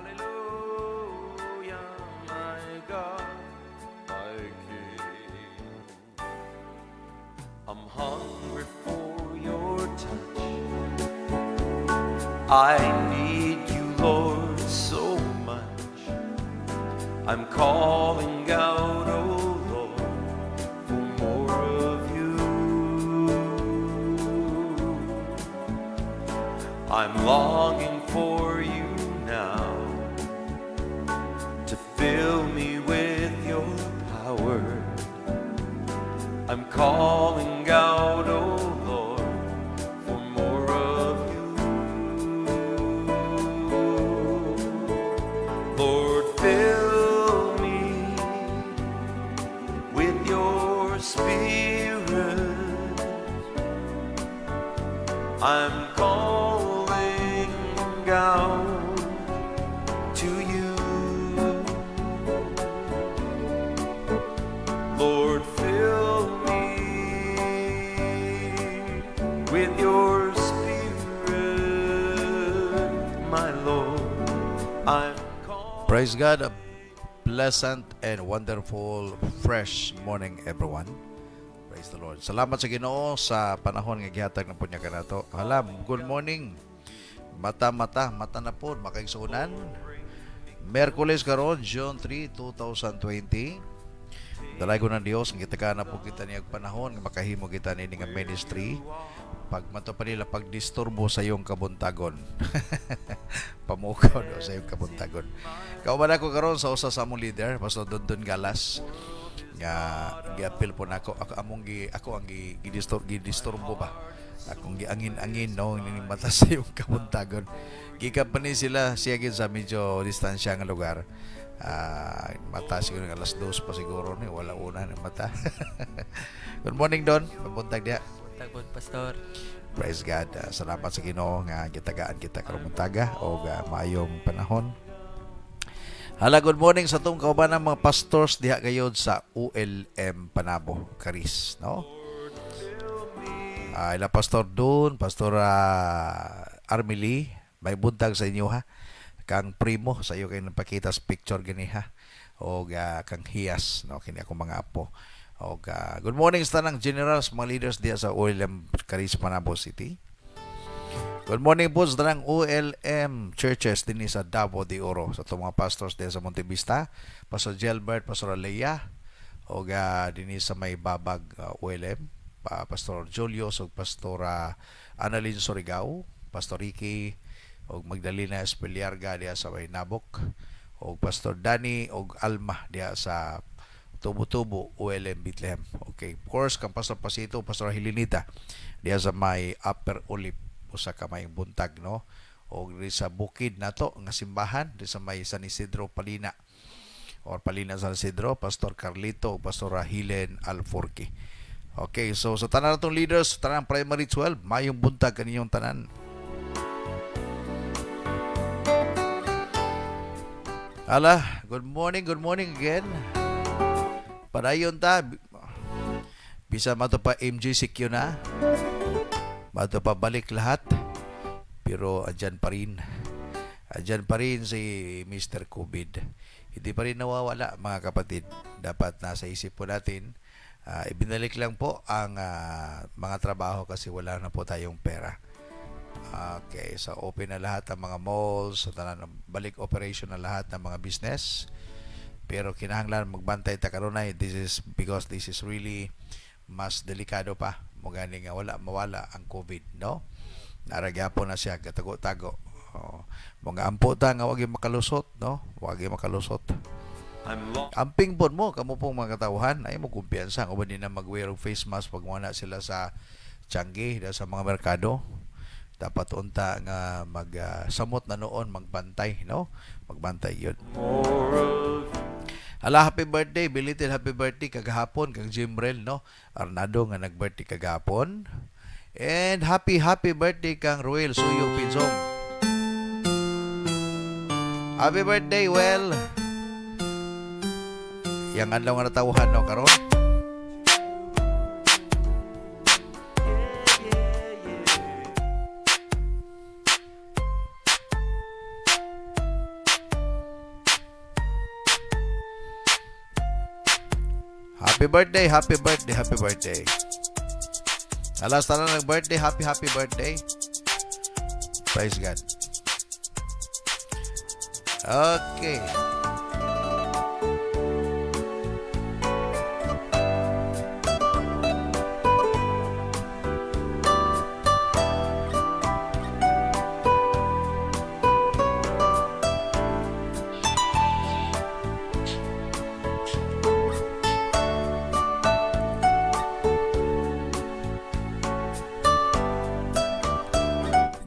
Hallelujah, my God, my King. I'm hungry for your touch. I need you, Lord, so much. I'm calling out, oh Lord, for more of you. I'm longing for you now, to fill me with your power. I'm calling out, oh Lord, for more of you. Lord, fill me with your spirit. I'm calling out to you. Lord, fill me with your spirit, my Lord. I'm calling. Praise God, a pleasant and wonderful, fresh morning everyone. Praise the Lord. Salamat sa Ginoo sa panahon nga gihatag na po niya kanato. Halam, good morning. Mata na po, makaigsunan. Merkules karon, June 3, 2020. Dalay ko ng Dios, ang kita na po kita niyang panahon, makahimo kita ni nga ministry. Pag mato pa nila pagdisturbo sa iyong kabuntagon. Pamukaw do sa iyong kabuntagon. Kauban ako karon sa usa sa among leader, Pastor Dondon Galas. Nga giapil po nako ako ang gidisturbo ba. Akong giangin-angin no ni mata sa iyong kabuntagon. Gikan pa ni sila siya gid sa medyo distansya nga lugar. Mata siguro ng alas 2 pa siguro ni wala una ng mata. Good morning Don, pabuntag dia. Tagpod, Pastor. Praise God. Salamat sa Ginoo nga gitagaan kita karong buntaga o maayong panahon. Hala, good morning sa tong kauban ng mga pastors diha gayud sa ULM Panabo, Caris, no? Ila Pastor Don, Pastor Armili, may buntag sa inyo ha. Kang primo sa iyo kay napakita sa picture gani ha. O kang hiyas no kini akong mga apo. O good morning sa tanang generals, mga leaders diya sa ULM Caris Panabo City. Good morning po sa tanang ULM churches din sa Davao de Oro sa itong mga pastors diya sa Montevista, Pastor Gilbert, Pastor Alea, o din sa may babag ULM, Pastor Julius o Pastor Annalyn Surigao, Pastor Ricky o Magdalena Espeliarga diya sa may Nabok, o Pastor Danny o Alma diya sa Tubo-Tubo ULM Bethlehem. Okay, of course kang Pastor Pasito, Pastor Hilinita diya sa may Upper Olip usa ka may buntag no, o di sa bukid nato nga simbahan di sa may San Isidro Palina or Palina San Isidro, Pastor Carlito o Pastor Hilen Alforque. Okay, so sa tanan natong leaders, tanan primary 12, mayong buntag kaninyong tanan. Ala, good morning again. Padayon ta, bisa mato pa MGCQ na, mato pa balik lahat, pero andyan pa rin si Mr. COVID. Hindi pa rin nawawala mga kapatid. Dapat nasa isip po natin, ibinalik lang po ang mga trabaho kasi wala na po tayong pera. Okay, so open na lahat ng mga malls, balik operation na lahat ng mga business. Pero kinahanglan magbantay ta kanunay. This is because this is really mas delikado pa. Mugani nga mawala ang COVID, no? Naragyapon na siya gatago-tago. Mga ampo ta nga wagi makalusot, no? Wagi makalusot. Amping pon mo kamo pong mga katawhan ay mo kumpiyansa kung din na mag-wear og face mask pag wala sila sa Changi sa mga merkado. Dapat unta nga samot na noon magbantay, no? Magbantay yun. Hala, happy birthday, belated happy birthday kagahapon kang Jimrel, no? Arnado nga nag-birthday kagahapon. And happy birthday kang Ruel Suyo Pinzong. Happy birthday, well. Yang adlaw nga natawhan no karon. Happy birthday, happy birthday, happy birthday. Alas tanan ng birthday, happy birthday. Praise God. Okay.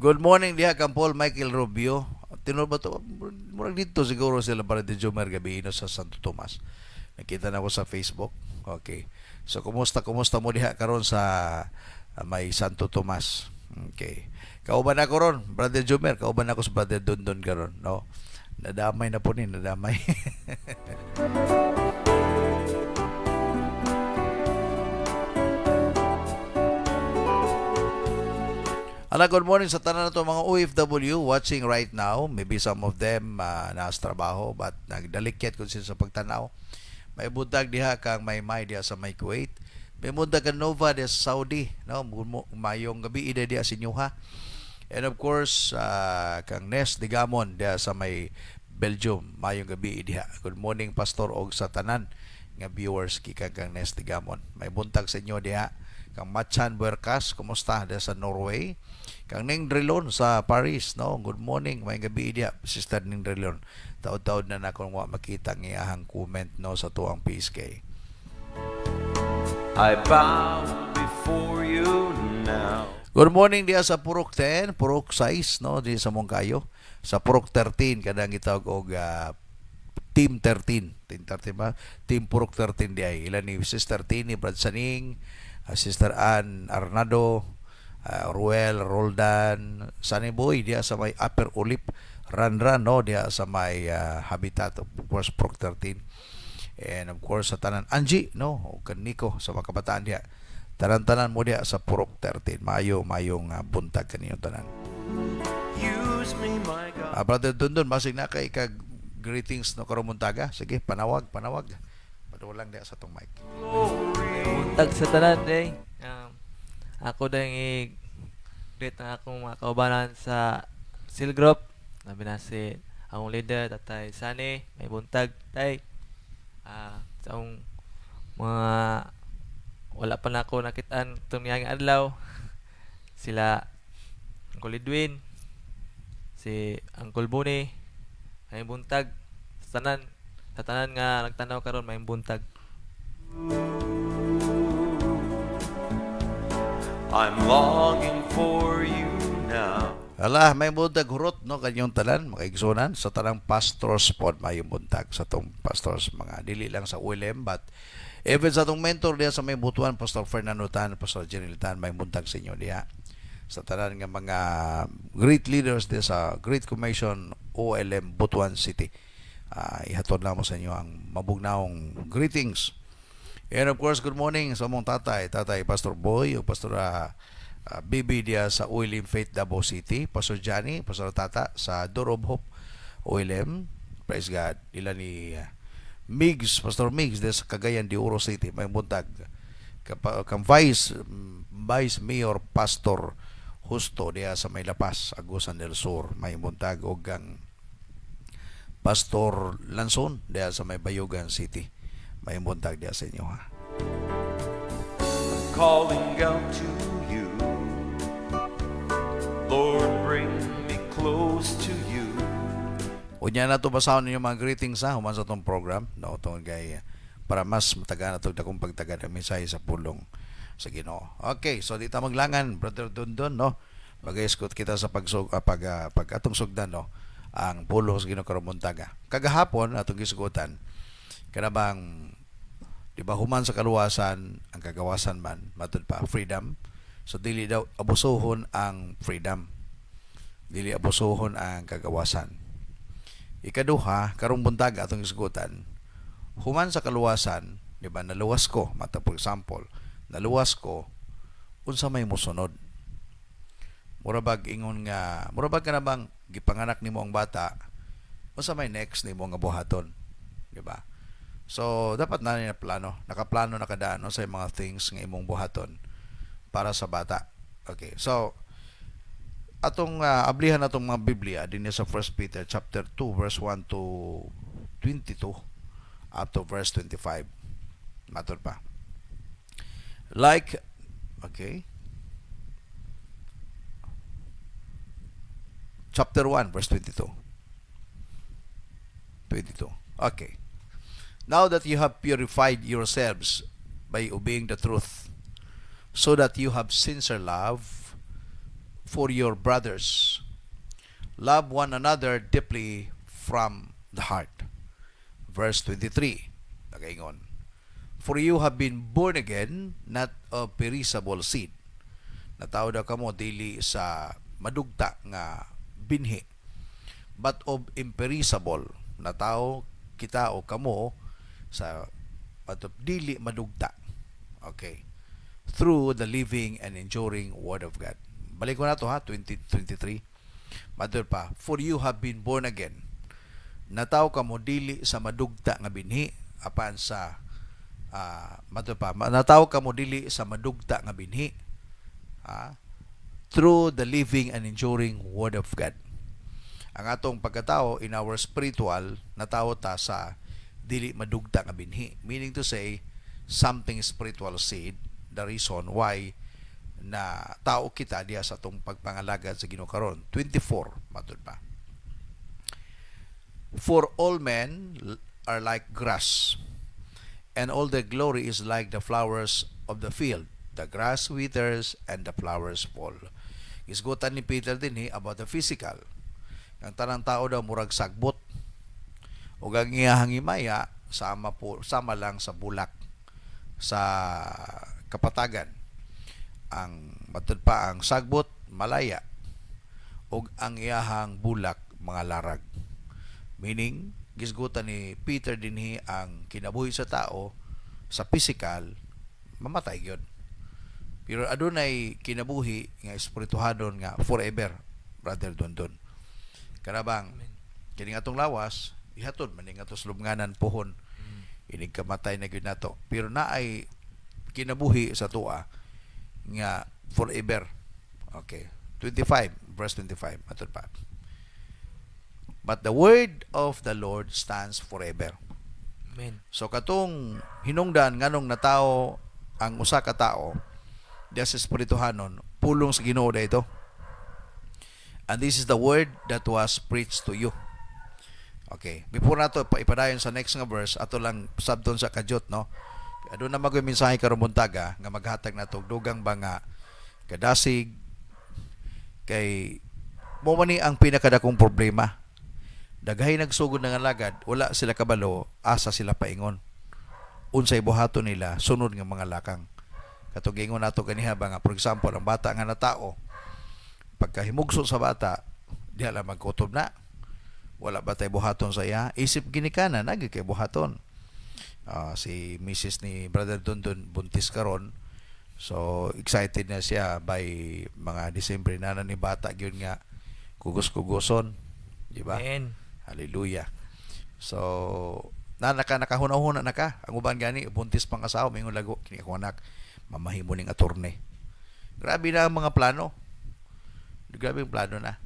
Good morning diha kang Paul Michael Rubio. Tinuro ba to? Murag dito siguro sila para di Jomer Gabino sa Santo Tomas. Nakita na ako sa Facebook. Okay. So kumusta mo diha karon sa may Santo Tomas. Okay. Kauban ako ron, Brother Jomer, kauban ako sa Brother Dondon karon, no? Nadamay na po ni, nadamay. Good morning sa tanan na to mga OFW watching right now. Maybe some of them nasa trabaho but nagdalikyat kung sila sa pagtanaw. May buntag diha kang may diha sa may Kuwait. May buntag kang Nova diha sa Saudi. No? Mayong gabi ida diha sa Inyuha. And of course, kang Nes Digamon diha sa may Belgium. Mayong gabi diha. Good morning Pastor og sa tanan nga viewers kang Nes Digamon. May buntag sa inyo diha. Kang Machan Buercas, kumusta diha sa Norway? Kang Ning Drilon sa Paris, no? Good morning, may gabi dia, Sister Ning Drilon. Taod-taod na akong makita ng iyahang comment, no, sa tuang PSK. I bow before you now. Good morning dia sa Purok 10, Purok 6, no, di sa Mongkayo. Sa Purok 13, kadang gitawag og Team 13. Team 13 ba? Team Purok 13 di ay. Ilan ni Sister Tini Brad Saning, Sister Ann Arnado, Ruel, Roldan, Sunny Boy dia sa may Upper Ulip, Ranran, no, dia sa may Habitat, of course, Purok 13. And of course, sa tanan Angie, no, o Nico, sa mga kabataan dia. Tanan-tanan mo dia sa Purok 13. Mayong buntag kaniyong tanan. Use me, my God. Brother Dundon, masig na kay kag greetings no karumuntaga. Sige, panawag. Padulang dia sa tong mic. Buntag sa tanan day. Ako dahil i-greet ang akong mga kaubanan sa Seal Group. Nabi na si akong leader, Tatay Sani, may buntag, tay. Sa akong mga wala pa na ako nakitaan itong niyang adlaw. Sila Uncle Edwin, si Uncle Buni, may buntag. Sa tanan nga nagtanaw karon may buntag. I'm longing for you now. May buntag hurot, no, kanyong tanan, makaigsunan sa tanang pastors pod may buntag sa tong pastors, mga dili lang sa ULM, but even sa tong mentor diya sa may butuan, Pastor Fernando Tan, Pastor Jerry Tan, may buntag sa inyo diya. Sa tanan nga mga great leaders diya sa Great Commission OLM Butuan City. Ihatod na mo sa inyo ang mabugnaong greetings. And of course, good morning sa mong tatay Pastor Boy o Pastor Bibi dia sa OLM Faith Davao City, Pastor Johnny, Pastor Tata sa Door of Hope OLM. Praise God. Ila ni Migs, Pastor Migs dia sa Cagayan de Oro City, may buntag. Kang Vice Mayor Pastor Justo dia sa May Lapas, Agusan del Sur, may buntag, o kang Pastor Lanson dia sa May Bayugan City. May buntag dia sa inyo, ha. I'm calling out to you. Lord, bring me close to you. Unya na to basahon ninyo mga greetings ha, human sa tong program, no, tong kay para mas mataga na to dakong pagtaga ng mensahe sa pulong sa Ginoo. Okay, so di ta maglangan, Brother Dondon, no. Mag-escort kita sa pag-atong sugdan, no, ang pulong sa Ginoo karong buntaga. Kagahapon atong gisugutan kanabang di ba human sa kaluwasan ang kagawasan man matud pa freedom, so dili daw abusohon ang freedom, dili abusohon ang kagawasan. Ikaduha karong buntag atong isgutan, human sa kaluwasan, di ba, naluwas ko, mata for example, naluwas ko unsa may mosunod. Murabag ingon nga, murabag ka na bang gipanganak nimo ang bata, unsa may next nimo nga buhaton, di ba? So dapat na niya plano, nakaplano nakadaan no, sa mga things nga imong buhaton para sa bata. Okay. So atong ablihan natong mga Biblia dinhi sa 1 Peter chapter 2 verse 1 to 22 up to verse 25. Matod pa. Like, okay, chapter 1 verse 22. Okay. Now that you have purified yourselves by obeying the truth, so that you have sincere love for your brothers, love one another deeply from the heart. Verse 23. Nagaingon. For you have been born again, not of perishable seed. Natawo daw kamo dili sa madugta nga binhi, but of imperishable. Natawo kita o kamo sa dili madugta. Okay. Through the living and enduring word of God. Balik ko na to ha, 2023. Madod pa, for you have been born again. Nataw ka mo dili sa madugta nga binhi apan sa nataw ka mo dili sa madugta nga binhi through the living and enduring word of God. Ang atong pagkatao in our spiritual natawo ta sa dili madugta nga binhi, meaning to say something spiritual seed, the reason why na tao kita diya sa atong pagpangalagad sa Ginoo karon. 24 matud pa. For all men are like grass, and all their glory is like the flowers of the field. The grass withers and the flowers fall. Isgutan ni Peter din about the physical. Ang tanang tao daw murag sagbot. O ang iyahang himaya sama lang sa bulak sa kapatagan. Ang matud pa ang sagbot malaya ug ang iyahang bulak mga larag. Meaning gisgutan ni Peter dinhi ang kinabuhi sa tao sa physical mamatay gyud. Pero adunay kinabuhi nga espirituhadon nga forever, brother Dondon. Karabang kini atong lawas ihatod man ning atos lubnganan pohon. Inig kamatay na gyud nato. Pero naay kinabuhi sa tuwa nga forever. Okay. 25 verse 25 atod pa. But the word of the Lord stands forever. Amen. So katong hinungdan nganong natao ang usa ka tao diya sa espirituhanon pulong sa Ginoo dayto. And this is the word that was preached to you. Okay, before nato ipadayon sa next nga verse ato lang sabton sa kadyot no. Aduna na magoy mensahe karon buntaga nga maghatag nato dugang banga kadasig kay mo man ni ang pinakadakong problema. Daghay nagsugod na nga lagad, wala sila kabalo, asa sila paingon. Unsay buhaton nila, sunod nga mga lakang. Katong ingon nato kaniha ba nga, for example, ang bata nga natao, pagkahimugso sa bata, diha lang magkutob na. Wala ba tay buhaton sa iya? Isip ginikana, nagi kay buhaton. Si Mrs. ni Brother Dondon buntis karon. So, excited na siya by mga December na ni bata gyud nga kugos-kugoson. Di ba? Amen. Hallelujah. So, nakahuna-huna na ka. Ang uban gani, buntis pang asawa, may lago, kini ko anak, mamahimo ning attorney. Grabe na ang mga plano. Grabe ang plano na.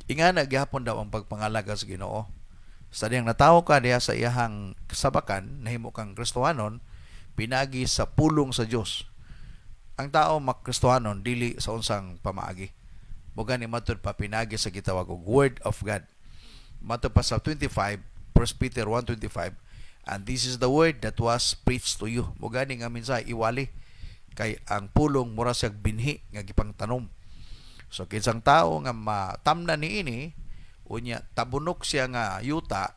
Ingana, gihapon daw ang pagpangalaga sa Ginoo. Sa diyang natawo ka diya sa iyahang kasabakan, nahimo kang Kristohanon, pinagi sa pulong sa Dios. Ang tao makristohanon, dili sa unsang pamaagi. Muga ni matud pa pinagi sa gitawag og Word of God. Mato pa sa 25, 1 Peter 1:25, and this is the word that was preached to you. Mugani nga mensahe iwali kay ang pulong mura siyang binhi nga gipangtanom. So kinsang tao nga matamnan niini unya tabunok siya nga yuta,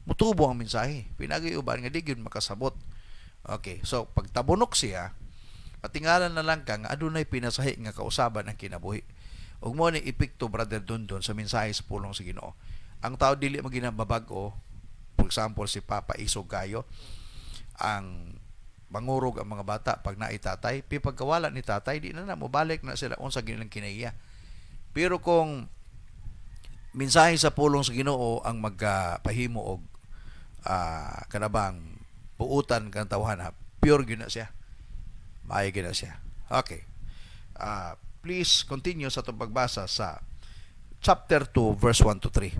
mutubo ang mensahe. Pinagi uban nga di gyud makasabot. Okay, so pag tabunok siya, patingalan na lang ka nga adunay pinasahi nga kausaban ang kinabuhi. Ug mo ni epekto brother Dondon sa mensahe sa pulong sa Ginoo. Ang tao dili maginababag-o. For example, si Papa Isog Gayo, ang mangurog ang mga bata pag naitatay, pagkawala ni tatay, di na mobalik na sila unsa ginilang kinaiya. Pero kung mensahe sa pulong sa Ginoo ang magpahimo og kanabang buutan kang tawhana. Pure gyud na siya. Maayo gyud na siya. Okay. Please continue sa itong pagbasa sa chapter 2 verse 1 to 3.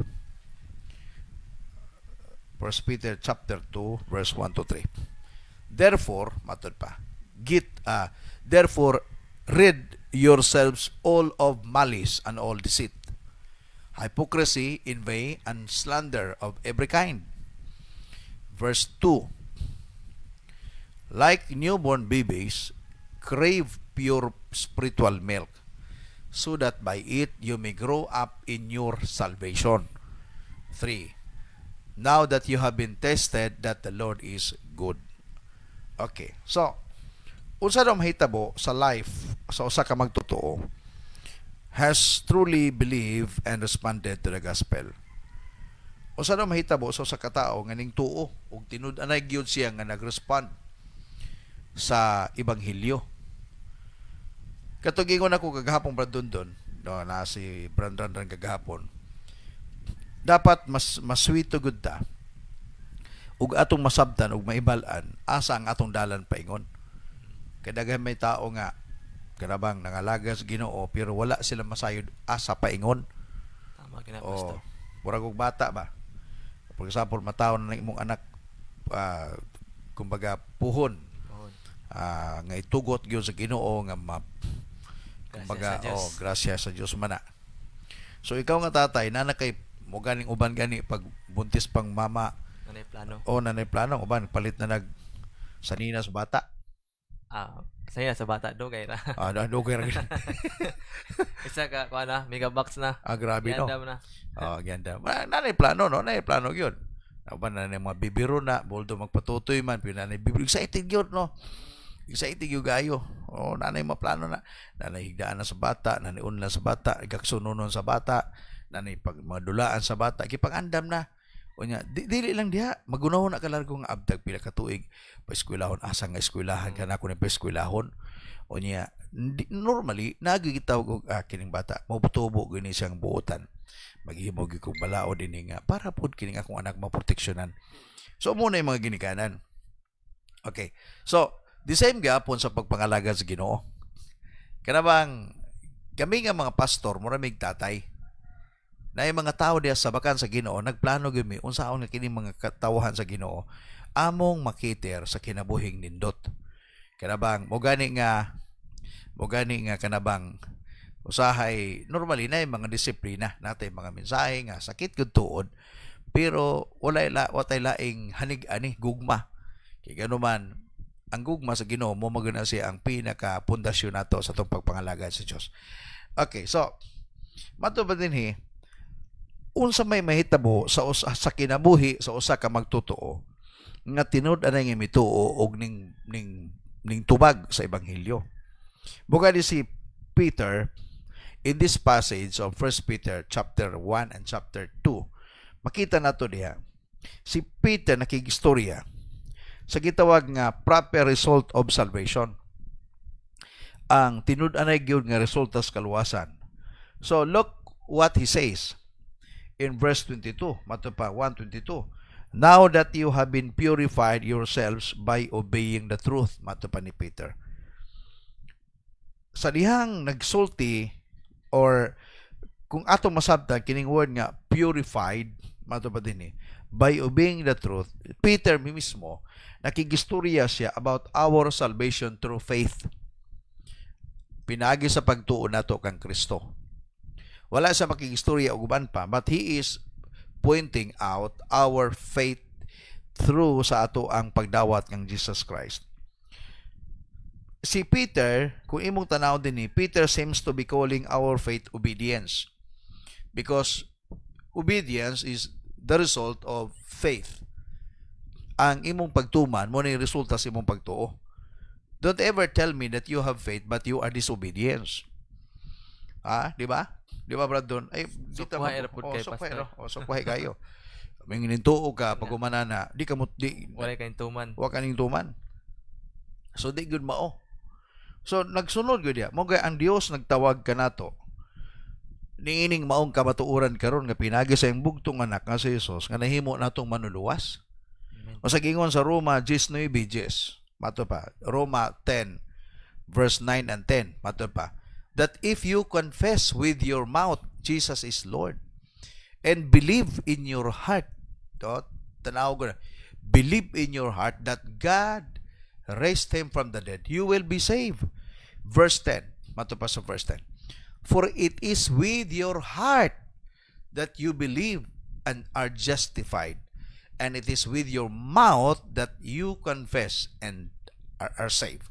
1 Peter chapter 2 verse 1 to 3. Therefore, matod pa. Therefore rid yourselves all of malice and all deceit, hypocrisy, envy, and slander of every kind. Verse 2. Like newborn babies, crave pure spiritual milk, so that by it you may grow up in your salvation. 3. Now that you have been tested that the Lord is good. Okay. So, unsa daw mahitabo sa life sa usa ka magtotoo has truly believed and responded to the gospel. Unsa daw mahitabo sa usa ka tawo nga ning tuo ug tinud-anay gyud siya nga nagrespond sa ebanghelyo. Katong ingon ako kagahapon Brandon na si Brandon kagahapon. Dapat mas maswito gud ta ug atong masabtan ug maibal-an asa ang atong dalan paingon. Kay daghan may tao nga kanabang nangalagas Ginoo pero wala sila masayod asa paingon. Tama gina pastor. Murag og bata ba. For example, mataon na imong anak kumbaga puhon. Nga itugot gyud sa Ginoo nga kumbaga grasya sa Dios mana. So ikaw nga tatay nana kay mo ganing uban gani pag buntis pang mama nanay plano uban palit na nag sanina sa bata. Saya sa bata dugay ra. Dugay ra. Isa ka kuana megabox na. Grabe no. Ganda na. Ganda. Nanay plano no, nanay plano gyud. Uban nanay mga bibiro na, boldo magpatutoy man pinanay bibiro excited gyud no. Excited gyud gayo. Nanay maplano na. Nanay higdaan na sa bata, nanay unla sa bata, igaksunonon sa bata, nanay pag madulaan sa bata, gipang-andam na. Unya, dili lang diha, magunahon na kalargo nga abdag pila ka tuig pa eskwelahon asa nga eskwelahan kana ko ni pa eskwelahon. Unya, normally nagigitawag og kining bata, mabutubo gini siyang buotan. Maghimo gyud kog balaod dinhi nga para pud kining akong anak maproteksyonan. So mo na yung mga ginikanan. Okay. So, the same gapon sa pagpangalaga sa Ginoo. Kanabang kami nga mga pastor, muramig tatay. Na yung mga tao diya sa bakan sa Ginoo, nagplano gyud mi unsaon nga kini mga katawhan sa Ginoo among makiter sa kinabuhing nindot. Kanabang mo gani nga kanabang usahay normally na yung mga disiplina natay mga mensahe nga sakit gyud tuod pero walay laing hanig-ani gugma. Kay ganuman ang gugma sa Ginoo mo maguna siya ang pinaka pundasyon nato sa tong pagpangalaga sa Dios. Okay, so matubad dinhi unsa may mahitabo sa kinabuhi sa usa ka magtotoo nga tinud-anay nga mituo og ning tubag sa ebanghelyo. Bugadi si Peter in this passage of 1 Peter chapter 1 and chapter 2, makita nato diha si Peter nakigistorya sa gitawag nga proper result of salvation. Ang tinud-anay gyud nga resulta sa kaluwasan. So look what he says in verse 22, Matupa 1:22. Now that you have been purified yourselves by obeying the truth, matupa ni Peter. Sa dihang nagsulti or kung ato masabtan kining word nga purified, matupa din by obeying the truth, Peter mismo nakigistorya siya about our salvation through faith. Pinagi sa pagtuo nato kang Kristo. Wala sa makigistorya og uban pa, but he is pointing out our faith through sa ato ang pagdawat ng Jesus Christ. Si Peter, kung imong tanaw din Peter seems to be calling our faith obedience. Because obedience is the result of faith. Ang imong pagtuman mo na yung resulta sa imong pagtuo. Don't ever tell me that you have faith but you are disobedience. Di ba? Di ba, Brandon? Ay, Sukwahay ra pud kay pastor. Sukwahay kayo. May ginintuo ka pag umanana, di ka wala kayong tuman. Wa kaning tuman. So di good mao. So nagsunod gyud ya. Mo ang Dios nagtawag kanato. Niining maong kamatuoran karon nga pinagi sa iyang bugtong anak nga si Jesus nga nahimo natong manuluwas. Amen. O sa gingon sa Roma 19, mato pa. Roma 10 verse 9 and 10, mato pa. That if you confess with your mouth Jesus is Lord and believe in your heart, to, tanaw ko na, believe in your heart that God raised him from the dead, you will be saved. Verse 10, mato pa sa verse 10. For it is with your heart that you believe and are justified, and it is with your mouth that you confess and are saved.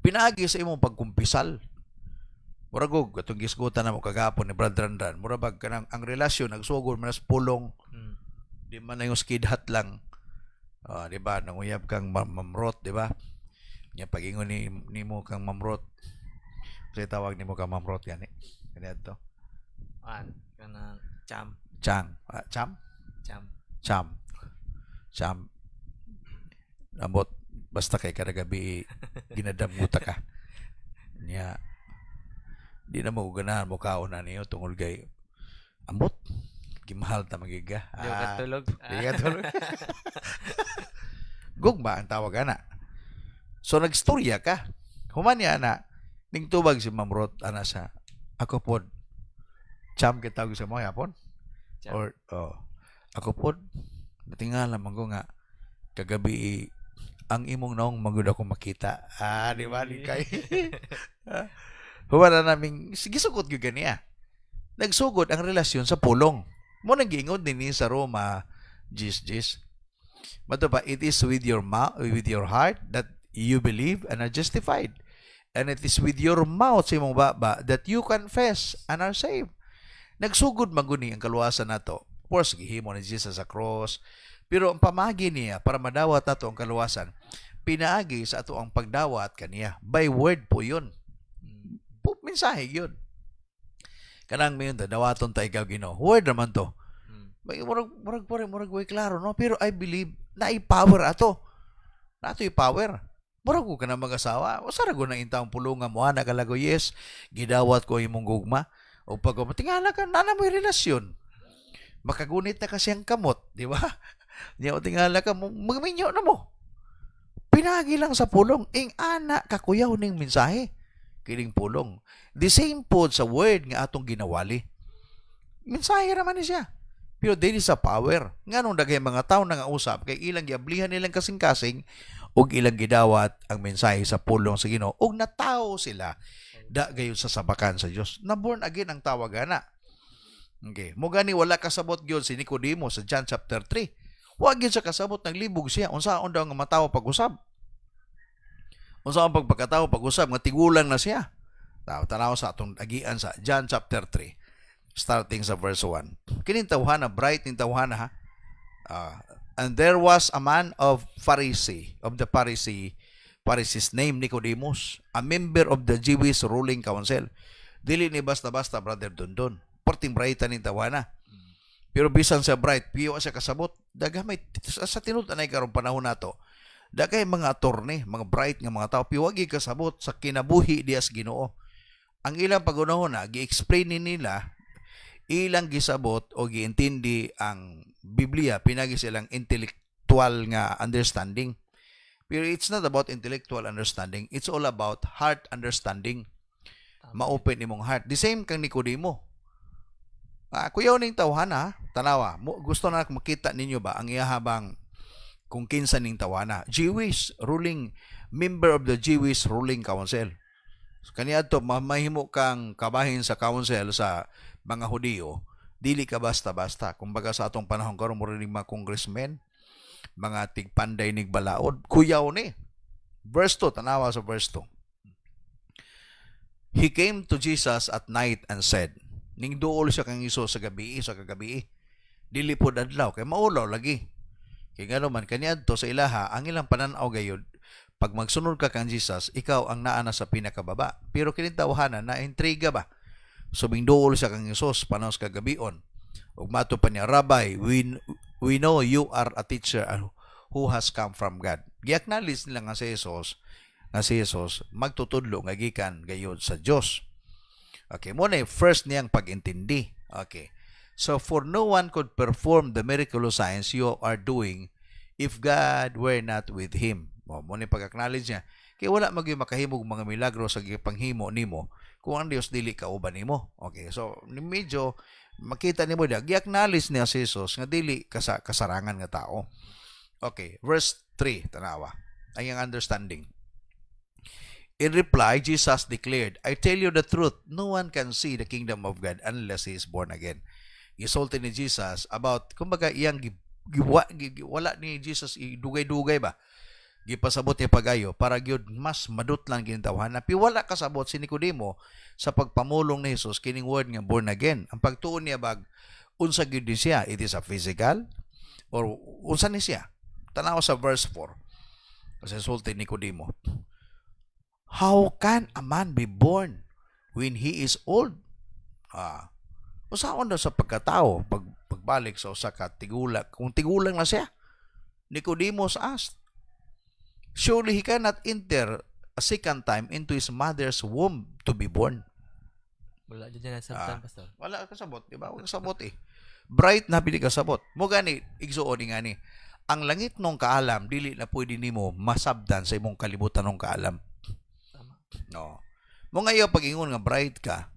Pinaagi sa imong pagkumpisal. Muragog, atong gisgutan na mo kagapon ni Brother Randan. Murabag ka nang, ang relasyon, nagsugod man sa pulong, di man na yung skidhat lang. Di ba, nanguyab kang mamrot, di ba? Nya pagingon ni mo kang mamrot. Kasi tawag ni mo kang mamrot yan eh. Ganyan to. Kanang cham. Cham. Cham. Ambot, basta kay kada gabi ginadamuta ka. Nya, di na mo ganahan mo kaon na niyo tungol kay ambot. Gimahal ta magiga. Di ka tulog. Di ka tulog. Gugma ang tawag ana. So nagstorya ka. Human niya ana, ning tubag si Ma'am Ruth ana sa ako pod. Cham kita tawag sa mo yapon. Cham. Or ako pod. Natingala man ko nga kagabi ang imong naong magud ako makita. Di ba ni kay. Huwag na naming sigisugod gyud ganiya. Nagsugod ang relasyon sa pulong. Mo nang giingon din sa Roma 10. Mato pa, it is with your mouth, with your heart that you believe and are justified. And it is with your mouth sa imong baba that you confess and are saved. Nagsugod maguni ang kaluwasan nato. Of course, gihimo ni Jesus sa cross. Pero ang pamagi niya para madawat nato ang kaluwasan, pinaagi sa ato ang pagdawat kaniya. By word po yun. Mensahe yun. Kanang mayon ta dawaton ta ikaw Ginoo. Word naman to. Murag way klaro no, pero I believe na i-power ato. Nato i-power. Murag ko kana mag-asawa. O sara go na intawong pulungan mo ana kalago yes, gidawat ko imong gugma. O pag tingala ka na mo relasyon. Makagunit na kasi ang kamot, di ba? Nya o tingala ka magminyo na mo. Pinagi lang sa pulong ing ana kakuyaw ning mensahe. Kining pulong. The same po sa word nga atong ginawali. Mensahe raman ni siya. Pero dili sa power. Nganong daghay mga tao nga usap kay ilang giablihan nilang kasing-kasing ug ilang gidawat ang mensahe sa pulong sa Ginoo ug natawo sila da gayon sa sabakan sa Dios. Na born again ang tawag ana. Okay, mo gani wala kasabot gyud si Nicodemo sa John chapter 3. Wa gyud sa kasabot naglibog siya unsaon daw nga matawo pag-usab. Unsa ang pagpakatawo pag-usab nga tigulang na siya. Tanaw sa atong agian sa John chapter 3 starting sa verse 1. Kining tawhana bright ning tawhana ha. And there was a man of the Pharisees named Nicodemus, a member of the Jewish ruling council. Dili ni basta-basta brother Dondon. Perting brightan ning tawhana. Pero bisan sa bright, piyo siya kasabot. Dagamay sa tinud anay karong panahon nato. Dagay mga attorney, mga bright nga mga tao, piwagi kasabot sa kinabuhi dias Ginoo. Ang ilang pagunahon na, gi-explain nila, ilang gisabot o giintindi ang Biblia, pinagi silang intellectual nga understanding. Pero it's not about intellectual understanding, it's all about heart understanding. Ma-open imong heart. The same kang Nicodemo. Kuyaw ning tawhana, tanawa, gusto na makita ninyo ba ang iyahabang kung kinsa ning tawana. Jewish ruling, member of the Jewish ruling council. So, kaniadto mahimo kang kabahin sa council sa mga Hudiyo, dili ka basta-basta. Kumbaga sa atong panahon karon mo rin mga congressmen, mga tigpanday nig balaod, kuyaw ni. Verse 2, tanawa sa verse 2. He came to Jesus at night and said, ning duol siya kang Isus sa kagabi. Dili po adlaw kay maulaw lagi. Kaya nga naman, kaniadto sa ilaha, ang ilang pananaw gayod, pag magsunod ka kang Jesus, ikaw ang naana sa pinakababa. Pero kinitawhanan na intriga ba? Subing dool siya kang Isus, panahon sa kagabion. Ug mato pa niya, Rabbi, we know you are a teacher who has come from God. Gi-acknowledge nila nga si Jesus, magtutudlo nga gikan gayod sa Dios. Okay, muna first niyang pag-intindi. Okay. So, for no one could perform the miraculous signs you are doing if God were not with him. Mo ni pag-acknowledge niya, kay wala maging makahimog mga milagro sa panghimo nimo kung ang Dios dili kauban nimo. Okay, so medyo makita nimo dia, gi-acknowledge niya si Jesus nga dili kasarangan nga tao. Okay, verse 3 tanawa. Ang iyang understanding. In reply, Jesus declared, I tell you the truth, no one can see the kingdom of God unless he is born again. Gisulti ni Jesus about, kumbaga, iyang wala ni Jesus, dugay-dugay ba? Gipasabot niya pagayo, para gyud mas madutlan ginitawhan na piwala kasabot si Nicodemo sa pagpamulong ni Jesus, kining word nga born again. Ang pagtuon niya bag, unsa gyud ni siya? It is a physical? Or unsa ni siya? Tanaw sa verse 4. Kasi sulti ni Nicodemo, how can a man be born when he is old? Usaon daw sa pagkatao, pagbalik sa usa ka tigulang. Kung tigulang na siya, Nicodemus asked, surely he cannot enter a second time into his mother's womb to be born. Wala dyan na sabtan, Pastor. Wala kasabot, di ba? Wala kasabot eh. Bright na pili kasabot. Mo gani, igsuon nga ni, ang langit nung kaalam, dili na pwede nimo masabdan sa imong kalibutan nung kaalam. No. Mo ngayon pag-ingon nga bright ka,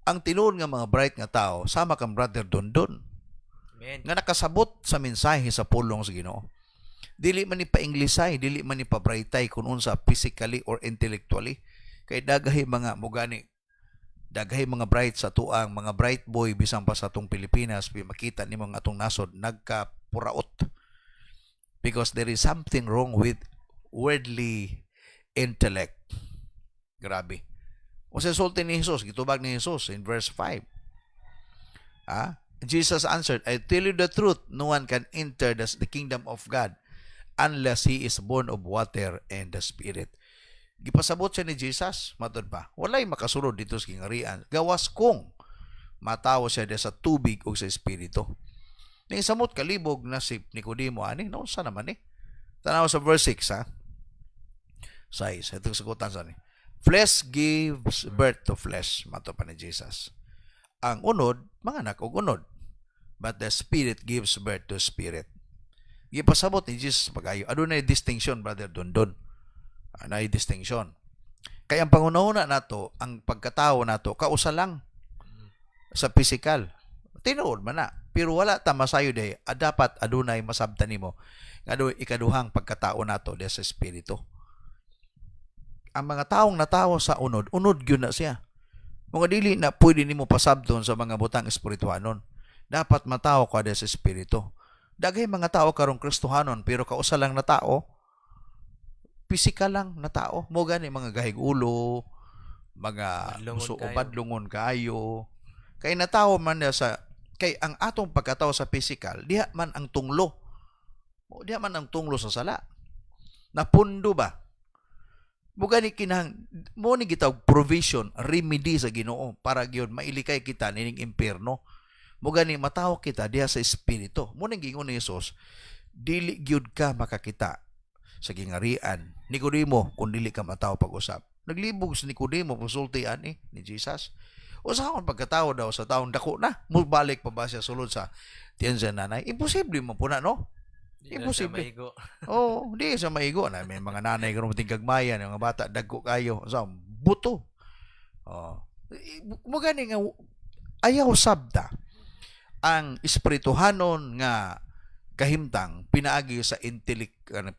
ang tinuod nga mga bright nga tao, sama kang brother Dondon. Amen. Nga nakasabot sa mensahe sa pulong sa Ginoo. Dili man ni pa-Englisay, dili man ni pa-brightay kung unsa physically or intellectually. Kay daghay mga mugani, daghay mga bright sa tuang, mga bright boy bisan pa sa atong Pilipinas, makita ni mga atong nasod nagkapuraot. Because there is something wrong with worldly intellect. Grabe. O sa sulti ni Jesus, gitubag ni Jesus in verse 5. Jesus answered, I tell you the truth, no one can enter the kingdom of God unless he is born of water and the Spirit. Gipasabot siya ni Jesus, matod pa, walay makasulod dito sa kingarian. Gawas kung matawo siya sa tubig o sa Espiritu. Ning samot kalibog na si Nicodemo, ani, no, sa naman eh. Tanaw sa verse 6, ha? 6, itong sagutan sa ni. Flesh gives birth to flesh, mato pa ni Jesus. Ang unod, manganak og unod. But the Spirit gives birth to spirit. Gipasabot ni Jesus pagayo. Adunay distinction, brother Dondon. Anay distinction. Kaya ang pangunahuna nato, ang pagkatao nato, kausa lang sa physical. Tinuod man na. Pero wala ta masayo day, dapat adunay masabtan nimo. Nga ikaduhang pagkatao nato sa espiritu. Ang mga taong natawo sa unod gyud na siya. Mga dili na pwede nimo pasabton sa mga butang espirituhanon. Dapat matawo ka sa espiritu. Daghay mga tao karong Kristohanon pero kausa lang na tao, physical lang na tao. Mo gani mga gahig ulo, mga badlungon kayo. Kay natawo man sa kay ang atong pagkatao sa physical, diha man ang tunglo. Diha man ang tunglo sa sala. Napundo ba? Buga ni kinahang mo ni gitawag provision, remedy sa Ginoo para gyud mailikay kita nining impierno. Buga ni matawo kita diha sa espiritu. Mo ning gingon ni Jesus, dili gyud ka makakita sa gingarian. Nicodemo kun dili ka matawo pag-usap. Naglibog si Nicodemo konsulti ani ni Jesus. Usaon pagkatawo daw sa taong dako na, mubalik pa ba siya sulod sa tiyan sa nanay? Imposible mo po na, no? Imposible. Di sa maigo na may mga nanay karon tingkagmayan, mga bata dagko kayo, sa buto. Mo gani nga ayaw sabta ang espirituhanon nga kahimtang pinaagi sa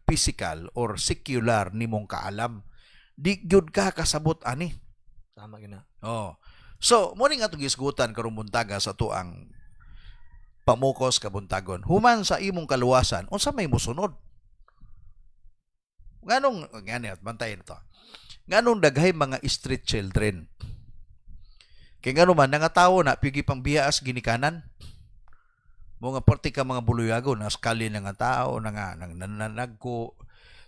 physical or secular nimong kaalam. Di gyud ka kasabot ani. Tama gina. So, mo ning atong gisgutan karong buntaga sa tuang pamukos kabuntagon. Human sa imong kaluwasan, unsa may mosunod? Nganong at bantayan to. Nganong daghay mga street children. Kay ngano man nangatawo na pigi pang biyaas ginikanan. Mga party ka mga buluyago na skali nga tao nanagko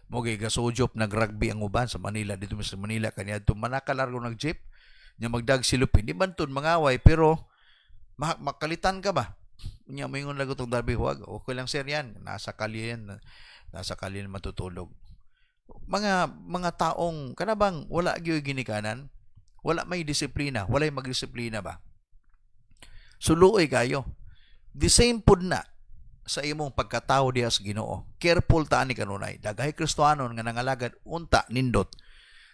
mo gasojop nagrugby ang uban sa Manila dito sa Manila kaniya manakalargo nag jeep nya magdag silupin di man tud mangaway pero makalitan ka ba nya moingon lago tong darby huwag okay lang sir yan nasa kalye matutulog mga taong kanabang wala gyud ginikanan wala may disiplina walay magdisiplina ba suluoy kayo the same pud na sa imong pagkatao diha sa Ginoo. Careful ta ani kanunay. Daghay Kristohanon nga nangalagad unta nindot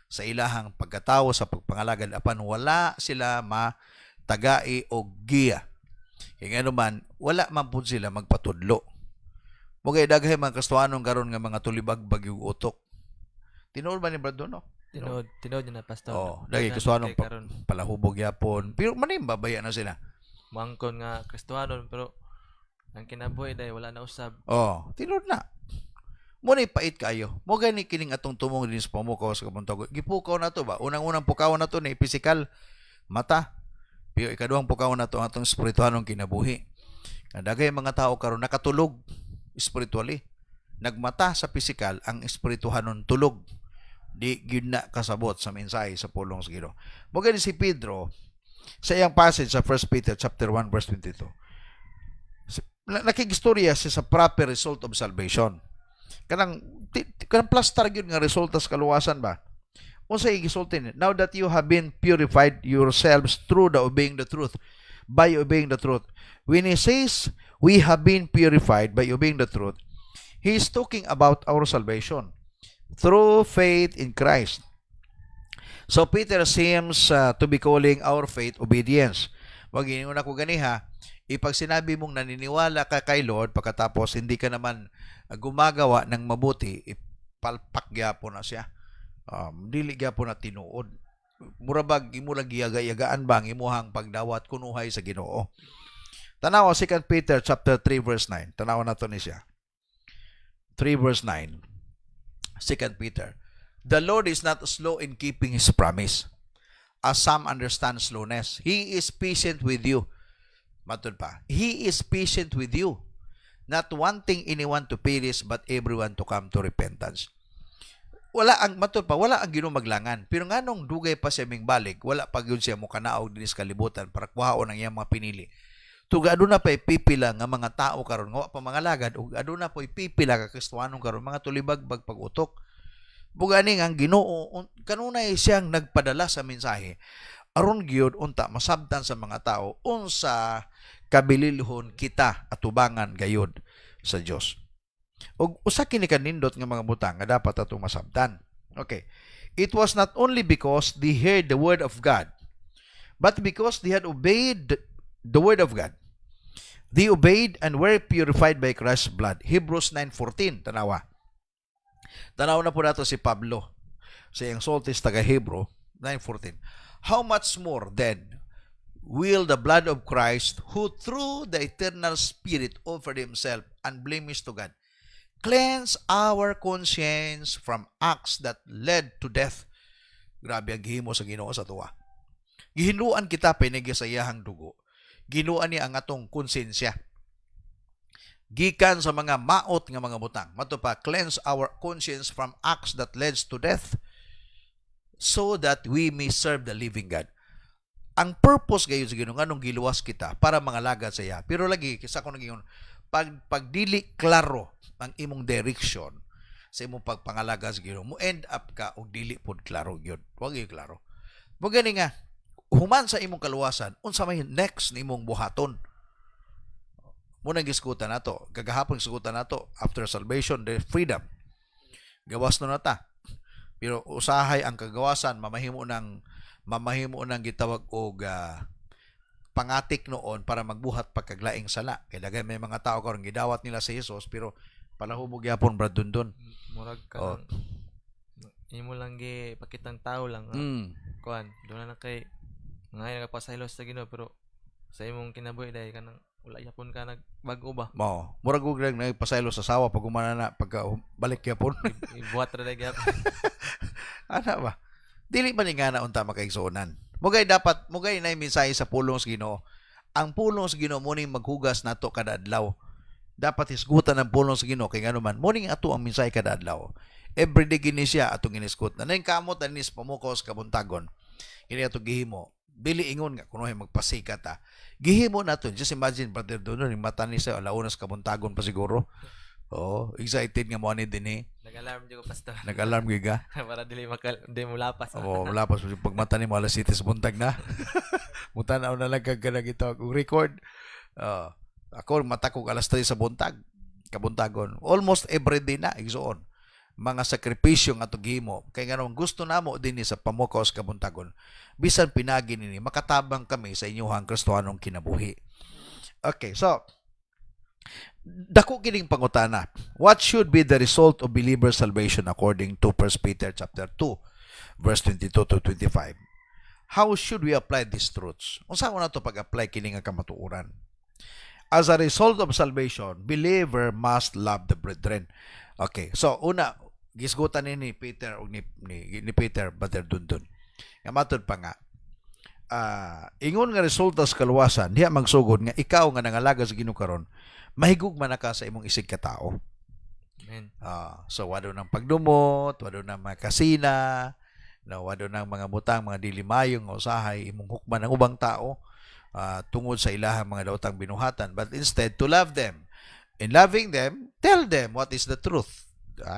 sa ilahang pagkatao sa pagpangalagad apan wala sila matagai og giya. Kaya nga naman, wala man po sila magpatudlo. Mugay daghay mga Kristohanon karon nga mga tulibagbag yung utok. Tinuod ba ni Brad no? Tinod yun na, Pastor. Oh, daghay Kristohanon karon palahubog yapon. Pero manim babaya na sila. mangkon nga Kristohanon pero ang kinabuhi dahil wala na usab. Oh, tinuod na. Muna pait kayo. Mo gani kining atong tumong din sa pamukaw sa kabuntag. Gipukaw na to ba? Unang-unang pukaw na to ni physical mata. Pero ikaduhang pukaw na to ang atong spiritualong kinabuhi. Daghay mga tao karon nakatulog spiritually. Nagmata sa physical, ang espirituhanon tulog. Di gyud na kasabot sa mensahe sa pulong sa Ginoo. Mo gani si Pedro sa iyang passage sa 1 Peter chapter 1 verse 22. Nakigistorya siya sa proper result of salvation. Kanang plastar gyud nga resulta sa kaluwasan ba? Unsa igisulti? Now that you have been purified yourselves through the obeying the truth, by obeying the truth. When he says we have been purified by obeying the truth, he is talking about our salvation through faith in Christ. So Peter seems to be calling our faith obedience. Wag inuna ko ganiha, ipag sinabi mong naniniwala ka kay Lord pagkatapos hindi ka naman gumagawa ng mabuti, ipalpak gyapon na siya. Dili gyapon na tinuod. Murabag imo lang giyaga-yagaan bang imuhang pagdawat kunuhay sa Ginoo. Tanawa 2 Peter chapter 3 verse 9. Tanawa nato ni siya. 3 verse 9. 2 Peter. The Lord is not slow in keeping His promise, as some understand slowness. He is patient with you. Matod pa. He is patient with you, not wanting anyone to perish, but everyone to come to repentance. Wala ang matod pa, wala ang Ginoo maglangan. Pero nganong dugay pa siya ming balik, wala pa gyud siya mo kanaog dinhi sa kalibutan para kuhaon ang iyang mga pinili. Tuga aduna pa ipipila nga mga tao karon nga wa pa mga lagad ug aduna pa ipipila ka Kristohanon karon mga tulibagbag pag-utok. Bugani ang Ginoo kanunay siyang nagpadala sa mensahe aron gyud unta masabtan sa mga tao unsa kabililhon kita atubangan gayud sa Dios. Og usa kini kanindot nga mga butang nga dapat atong masabtan. Okay. It was not only because they heard the word of God, but because they had obeyed the word of God. They obeyed and were purified by Christ's blood. Hebrews 9:14 tanawa. Tanaw na po nato si Pablo sa iyang sultis taga Hebrew 9:14. How much more then will the blood of Christ, who through the eternal Spirit offered himself unblemished to God, cleanse our conscience from acts that led to death. Grabe ang gihimo sa Ginoo sa tuwa. Gihinuan kita pinigi sa iyahang dugo. Ginuan niya ang atong konsensya. Gikan sa mga maot nga mga butang. Mato pa, cleanse our conscience from acts that leads to death, so that we may serve the living God. Ang purpose gayon sa Ginoo nganong giluwas kita para mangalagad sa iya. Pero lagi kisa ko naging pagdili klaro ang imong direction sa imong pagpangalaga sa Ginoo, mo end up ka og dili pod klaro gyud. Wa gyud klaro. Mo gani nga human sa imong kaluwasan, unsa may next nimong buhaton? Muna giskutan nato, kagahapon giskutan nato after salvation, the freedom. Gawas na ta. Pero usahay ang kagawasan, mamahimo nang gitawag og pangatik noon para magbuhat pagkaglaing sala. Kay dagay may mga tao karon gidawat nila sa Hesus pero palahubog gyapon brad dundon. Murag ka imo lang gi pakitang tao lang. Kuan, do na kay ngayon nagpasaylo sa Ginoo pero sa imong kinabuhi dahil kanang wala yapon ka nagbago ba? Mao, murag ug nagpasaylo sa sawa pag humana na pagka balik gyapon. Ibuhat ra gyapon. Ana ba? Dili man nga na unta makaigsuonan. Mugay na mensahe sa pulong sa Ginoo. Ang pulong sa Ginoo mo ning maghugas nato kada adlaw. Dapat isgutan ang pulong sa Ginoo kay ngano man mo ning ato ang mensahe kada adlaw. Every day kini siya atong ginisgot. Naning kamot anis pamukos kabuntagon. Kini ato gihimo. Dili ingon nga kuno magpasikat ta. Gihimo nato. Just imagine brother doon ning mata ni sa alauna sa kabuntagon pa siguro. Oh, excited nga mo ani dinhi. Nag-alarm jud ko pastor. Nag-alarm gyud ka. Para dili mo lapas. Oo, lapas mo pag mata ni mo alas 7 sa buntag na. Mutanaw na lang kag kanang ito kung record. Ako matakog alas 3 sa buntag. Kabuntagon. Almost every day na igsuon. Mga sakripisyo nga to gihimo. Kay nga naman gusto namo dinhi sa pamukaw sa kabuntagon. Bisan pinagi nini makatabang kami sa inyong Kristohanong kinabuhi. Okay, so dako kining pangutana. What should be the result of believer salvation according to 1 Peter chapter 2 verse 22 to 25? How should we apply these truths? Unsa na to pag-apply kini nga kamatuoran? As a result of salvation, believer must love the brethren. Okay, so una, gisgutan ni Peter o ni Peter Brother Dundun. Nga matod pa nga, ingon nga resulta sa kaluwasan, diha magsugod nga ikaw nga nangalaga sa Ginoo karon, mahigug man ka sa imong isig ka tao. Amen. So wado nang pagdumot, wado nang mga kasina, wado nang mga butang, mga dilimayong nga usahay imong hukman ng ubang tao tungod sa ilahang mga daotang binuhatan, but instead to love them. In loving them, tell them what is the truth.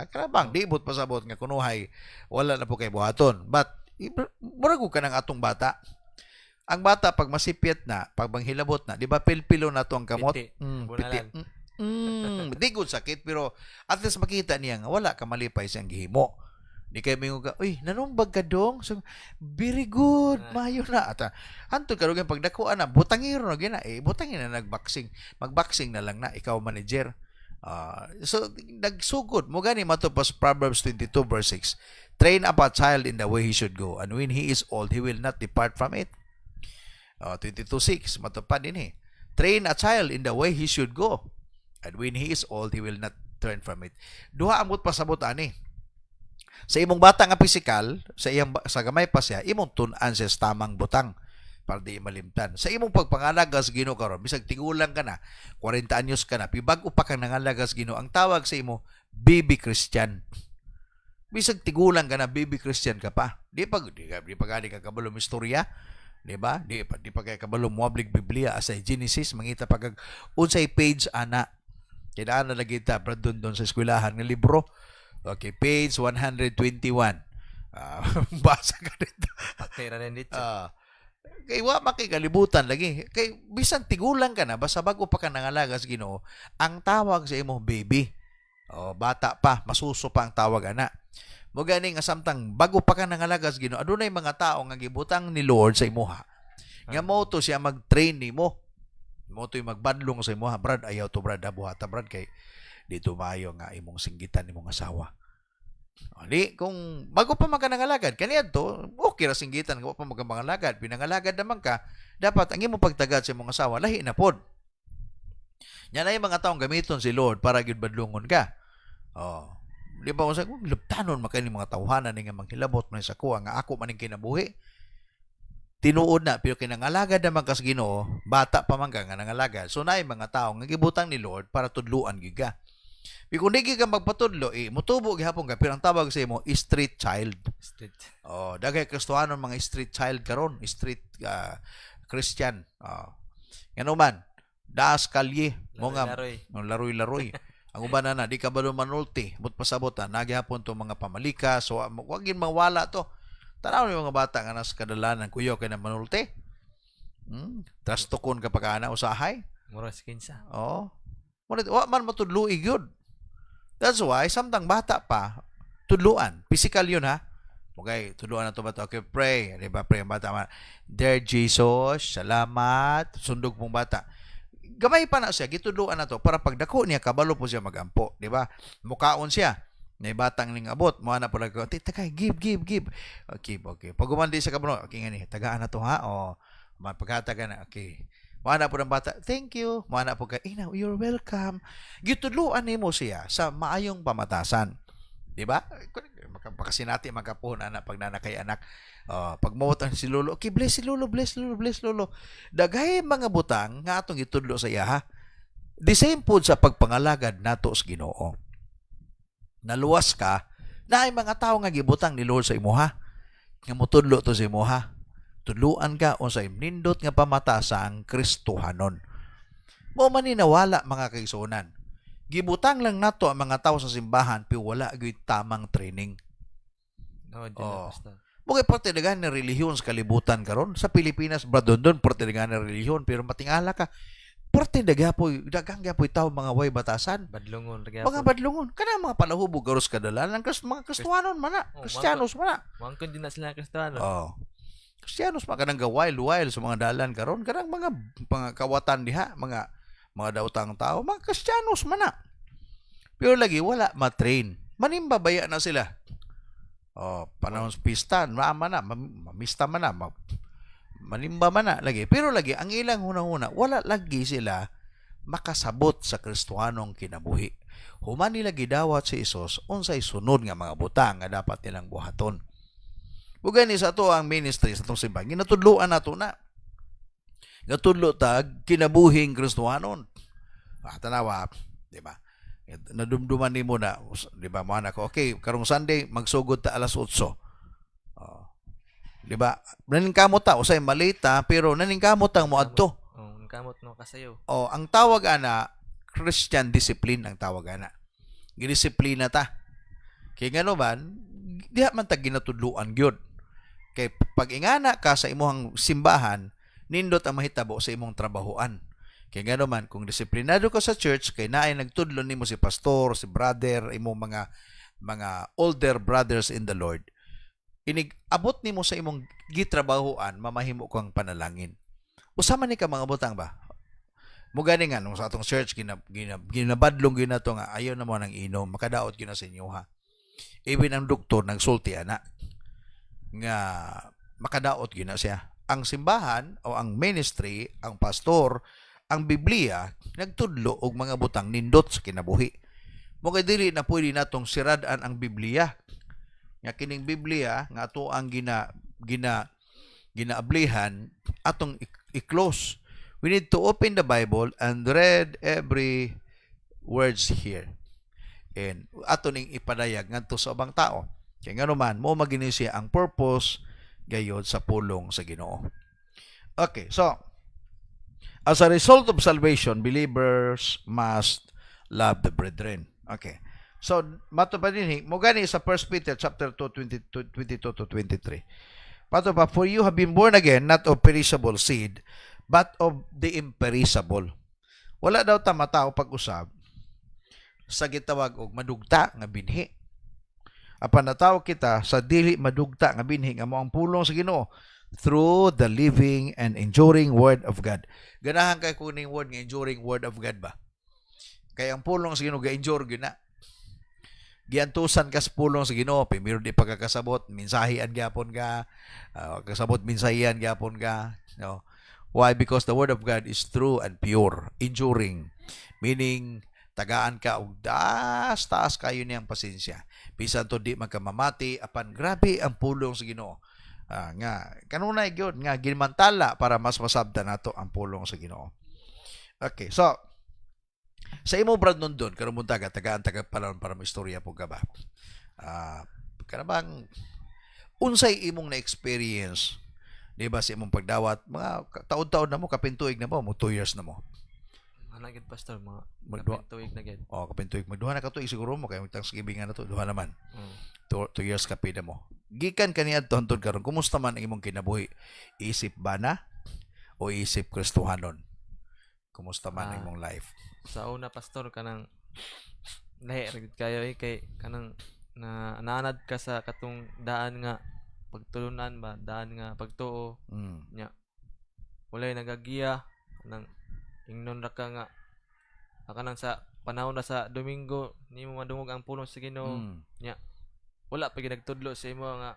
Karabang di ibot pasabot nga kunuhay wala na po kay buhaton, but murago ka ng atong bata. Ang bata pag masipyat na, pag manghilabot na, di ba pilpilo na to ang kamot? Piti. Piti. Di good sakit, pero at least makita niya nga wala ka malipay siyang gihimo. Di kayo mingo ka, uy, nanumbag ka dong? So, very good, mayo na. At hanto ka rin, pag nakuha na, butangin rin na, butangin na nag-boxing. Mag-boxing na lang na, ikaw manager. So, nagsugod. Mo gani matupas Proverbs 22 verse 6. Train up a child in the way he should go, and when he is old, he will not depart from it. 22:6, matupad din eh. Train a child in the way he should go, and when he is old, he will not turn from it. Duha amot pasabot ani. Sa imong bata nga pisikal, sa gamay pa siya, imong tun-an siya sa tamang butang para di malimtan. Sa imong pagpangalaga sa Ginoo karon, bisag tigulang ka na, 40 anyos ka na, pibag-o pa kang nangalaga sa Ginoo, ang tawag sa imo, baby Christian. Bisag tigulang ka na, baby Christian ka pa. Di pa gani ka kabalo istorya, di ba? Di pa kay kabalo muablig Biblia as Genesis, mangita pag unsay page ana. Kailangan na lagi ta Brandon doon sa eskwelahan ng libro. Okay, page 121. Basa ka dito. Okay, ra rin dito. Kay wa makikalibutan lagi. Kay bisan tigulang ka na, basta bago pa ka nangalaga sa Ginoo, ang tawag sa imo baby. Bata pa, masuso pa ang tawag ana. Mo gani nga samtang bago pa ka nangalaga sa Ginoo, adunay mga tao nga gibutang ni Lord sa imuha. Nga mo to siya mag-train nimo. Mo to magbadlong sa imuha, brad, ayaw to brad, buhata brad kay dito mayo nga imong singgitan imong asawa. Di, kung bago pa magkanangalagad, kaniya to, okay ra singgitan, kung pa magkanangalagad, pinangalagad naman ka, dapat ang imong pagtagad sa imong asawa, lahi na pod. Yan ay mga taong gamiton si Lord para gyud badlungon ka. Di ba mo sa luptanon makani mga tawhanan nga manghilabot man sa kuha nga ako maning kinabuhi. Tinuod na pero kinangalagad naman kas Ginoo, bata pa man ka nga nangalagad. So naay mga tao nga gibutang ni Lord para tudluan gyud ka. Pero kung di ka magpatudlo, mutubo gihapon ka, pero ang tawag sa imo, street child. Street. Dagay Kristohanon mga street child karon, street Christian. Ngano man, daas kalye, mo nga, laroy-laroy. Ang uban na di ka ba manulti, but pasabot na, nagyapon to mga pamalika, so wag yun mawala to. Tanaw yung mga bata nga nas kadalanan, kuyo kay na manulti. Trastukon ka pagkana usahay. Mura sa kinsa. Wa man matudluig yun. That's why, samtang bata pa, tudluan. Physical yun, ha? Okay, tudluan na ito bata. Okay, pray. Di ba, pray ang bata. Dear Jesus, salamat. Sundog pong bata. Gamay pa na siya, gitudluan na to para pagdako niya, kabalo po siya magampo. Di ba? Mukaon siya. May batang ning abot. Mga na po lang, tagay, give. Okay. Pag umandi sa kabalo, okay nga ni, tagaan na to, ha? Pagkataga na, okay. Mana po ng bata, thank you. Mana po ka, you're welcome. Gitudluan nimo siya sa maayong pamatasan. Di ba? Makasinati magkapuhon anak pag nanakay anak. Pag mawatan si lolo, okay, bless lolo. Daghay mga butang nga atong gitudlo sa iya, ha? The same po sa pagpangalagad nato sa Ginoo. Naluwas ka, na ay mga tao nga gibutang ni Lord sa imuha. Nga mutudlo to sa imuha. Tuluan ka o sa imnindot nga pamatasa ang Kristohanon. Mo maninawala mga kaigsuonan. Gibutang lang nato ang mga tao sa simbahan pero wala gyud tamang training. Mo kay parte dagan na relihiyon sa kalibutan karon sa Pilipinas bradon parte dagan na relihiyon pero matingala ka Porte daghang gyapoy tawo mga way batasan. Badlungon ra Mga gyapon. badlungon kana mga palahubog garos kadalanan mga Kristiyanon man na, Oh, Kristiyanos man na. Mangkon din na sila Kristiyano. Oh. Kristiyanos pa kanang gawail sa mga dalan karon kanang mga kawatan diha, mga daotang tao, mga Kristiyanos man na. Pero lagi wala matrain. Manimba baya na sila. Oh, panahon sa pista, mamista man na, manimba man na lagi. Pero lagi ang ilang hunahuna, wala lagi sila makasabot sa Kristiyanong kinabuhi. Human nila gidawat si Isos unsay sunod nga mga butang nga dapat nilang buhaton. Ug ni sa to ang ministry sa tong simbahan, ginatudloan nato na. Gatudlo tag kinabuhing Kristiyanon. Tanawa, di ba? Nadumduman nimo na, di ba? Mana ko, okay, karong Sunday magsugod ta alas 8. Oh. Di ba? Naningkamot ta usay malita pero naningkamot ang moadto. Oh, kamot no kasayo. Oh, ang tawag ana Christian discipline ang tawag ana. Gidisiplina ta. Kay ngano man, diha man ta ginatudluan gyud. Kay pag ingana ka sa imong simbahan, nindot ang mahitabo sa imong trabahoan. Kaya nga naman, kung disiplinado ka sa church, kay naay nagtudlo nimo si pastor, si brother, imong mga older brothers in the Lord, abot nimo sa imong gitrabahoan, mamahimo kang panalangin. Usama ni ka mga butang ba? Mugani nga, nung sa atong church, ginabadlong yun na to nga, ayaw na mo ng inom, makadaot yun na sa inyo ha. Even ang doktor, nagsulti ana, nga makadaot yun na siya. Ang simbahan, o ang ministry, ang pastor, ang Biblia nagtudlo og mga butang nindot sa kinabuhi. Mo kay dili na pwede natong siradan ang Biblia. Nga kining Biblia nga ato ang ginaablihan atong i-close. We need to open the Bible and read every words here. And ato ning ipadayag ngadto sa ubang tao. Kay ngano man mo magini siya ang purpose gayod sa pulong sa Ginoo. Okay, so as a result of salvation, believers must love the brethren. Okay. So, mato pa din, mo gani sa 1 Peter chapter 2, 22 to 23. Pato pa, for you have been born again, not of perishable seed, but of the imperishable. Wala daw ta matao pag-usab sa gitawag og madugta nga binhi. Apan natawo kita sa dili madugta nga binhi nga mo ang pulong sa Ginoo through the living and enduring word of God. Ganahan kay kuning word nga enduring word of God ba? Kaya ang pulong sa Ginoo ga-endure gyud na. Giantusan ka sa pulong sa Ginoo, pero di pagkakasabot, minsahian gyapon ka, kasabot minsahian gyapon ka. No. Why? Because the word of God is true and pure, enduring. Meaning tagaan ka og taas kayo niyang pasensya. Bisan to di magkamamati, apan grabe ang pulong sa Ginoo. Nga kanunay gyud nga ginmantala para mas masabtan nato ang pulong sa Ginoo. Okay, so sa imo brad nondon karon buntaga tagaan panahon para istorya po ka ba? Kanabang unsay imong na-experience, di ba, sa imong pagdawat mga taon-taon na mo, kapintuig na mo 2 years na mo. Ana gid pastor mga Magduha. tuig na gid. Oh, kapintuig magduha na ka tuig siguro mo kay Thanksgiving na to, duha naman. 2 years kapida mo. Gikan kaniadto hangtod karon, kumusta man ang imong kinabuhi? Isip ba na o isip Kristohanon? Kumusta man ang imong life? Sa una pastor kanang lahi ra gid kayo kay kanang naanad ka sa katong daan nga pagtulunan ba, daan nga pagtuo nya. Walay nagagiya nang ingnon ra ka nga kanang sa panahon na sa Domingo nimo madungog ang pulong sa Ginoo nya. Wala pa ginagtudlo sa imo nga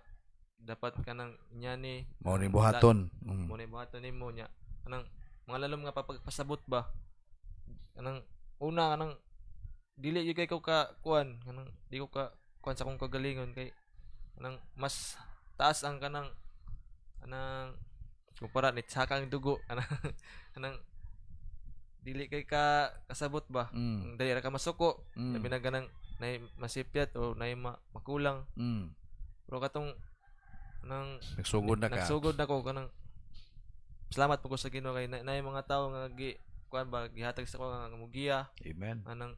dapat kanang nyani Mao ni buhaton. mo ni buhaton nimo nya kanang mga lalom nga papagpasabot ba kanang una kanang dili gyud kay ko ka kuan kanang di ko ka kuan sa akong kagalingon kay kanang mas taas ang kanang kumpara ni sakang dugo kanang dili kay ka kasabot ba dali ra ka masuko labi na ganang nay masipyat o nay makulang pero katong nang Nagsugod na ka. nagsugod na ko kanang salamat po ko sa Ginoo kay nay mga tawo nga kuan ba gihatag sa ko nga mugiya Amen. anang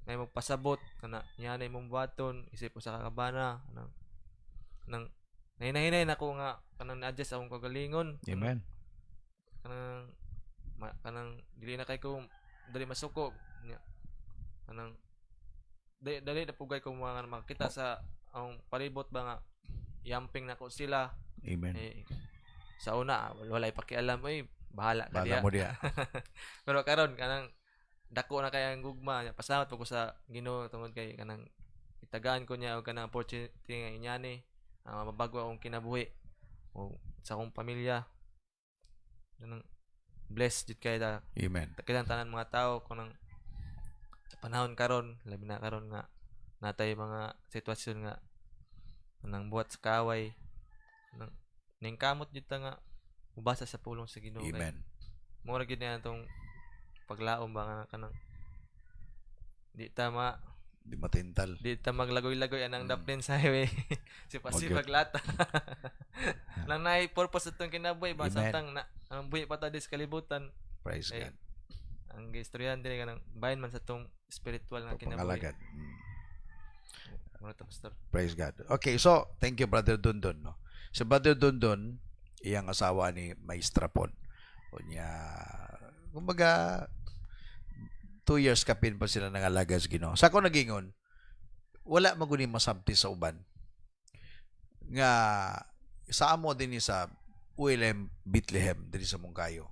nay magpasabot kana niya nay mong buhaton isip ko sa kakabana nang nahinay nako nga kanang na-adjust akong kagalingon Amen. kanang kanang dili na kay ko dali masuko nya kanang dali na pugay ko mga makita sa ang palibot ba nga yamping nako sila Amen. sa una wala pakialam bahala ka Bala diya. mo diya. Pero karon kanang dako na kay ang gugma nya pasalamat po ko sa Ginoo tungod kay kanang itagaan ko niya og kanang opportunity nga inyani mabago akong kinabuhi o sa akong pamilya kanang blessed jud kay ta Amen. kitang tanan mga tao kanang sa panahon karon labi na karon nga natay mga sitwasyon nga kanang buhat sa kaway kanang ning kamot jud ta nga mubasa sa pulong sa Ginoo kay Amen. mo ra gid na tong paglaom ba nga kanang di ta Di matintal. maglagoy-lagoy anang Mm. daplin sa highway si Okay. pasipag lata nang nay purpose atong kinabuhi ba Amen. samtang na ang buhi pa ta dis kalibutan Praise Ay, God. ang gistoryahan dili kanang bahin man sa tong spiritual nga kinabuhi Pangalagad. mo ta pastor. Praise God. Okay, so thank you Brother Dundon, no. Si Brother Dundon, iyang asawa ni Maestra Pon. Unya, kumbaga 2 years kapin pa sila nangalaga sa Ginoo. Sa ako nagingon, wala maguni masabti sa uban. Nga sa amo din sa Uelem Bethlehem diri sa Mungkayo.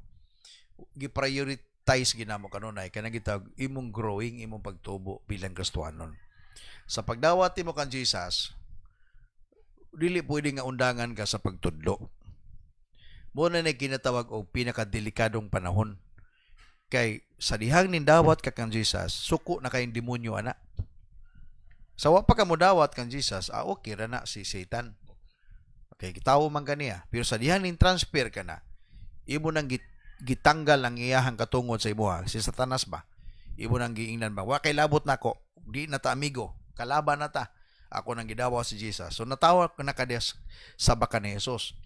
Gi-prioritize ginamo kanunay kanang gitawag imong growing, imong pagtubo bilang Kristiyanon. Sa pagdawat mo kan Jesus, dili pwede nga undangan ka sa pagtudlo. Muna na kinatawag og pinakadelikadong panahon. Kay sa dihang nindawat ka kan Jesus, suko na kayong demonyo ana. Sa wa pa ka mo dawat kan Jesus, okay ra na si Satan. Okay, kitawo man kaniya. Pero sa dihang nin transfer ka na, imo nang gitanggal ang iyahang katungod sa imuha. Si Satanas ba? Imo nang giingnan ba? Wa kay labot nako. Di na ta amigo. Kalaban na ta. Ako nang gidawa si Jesus. So natawa ko na kadias sa baka ni Jesus.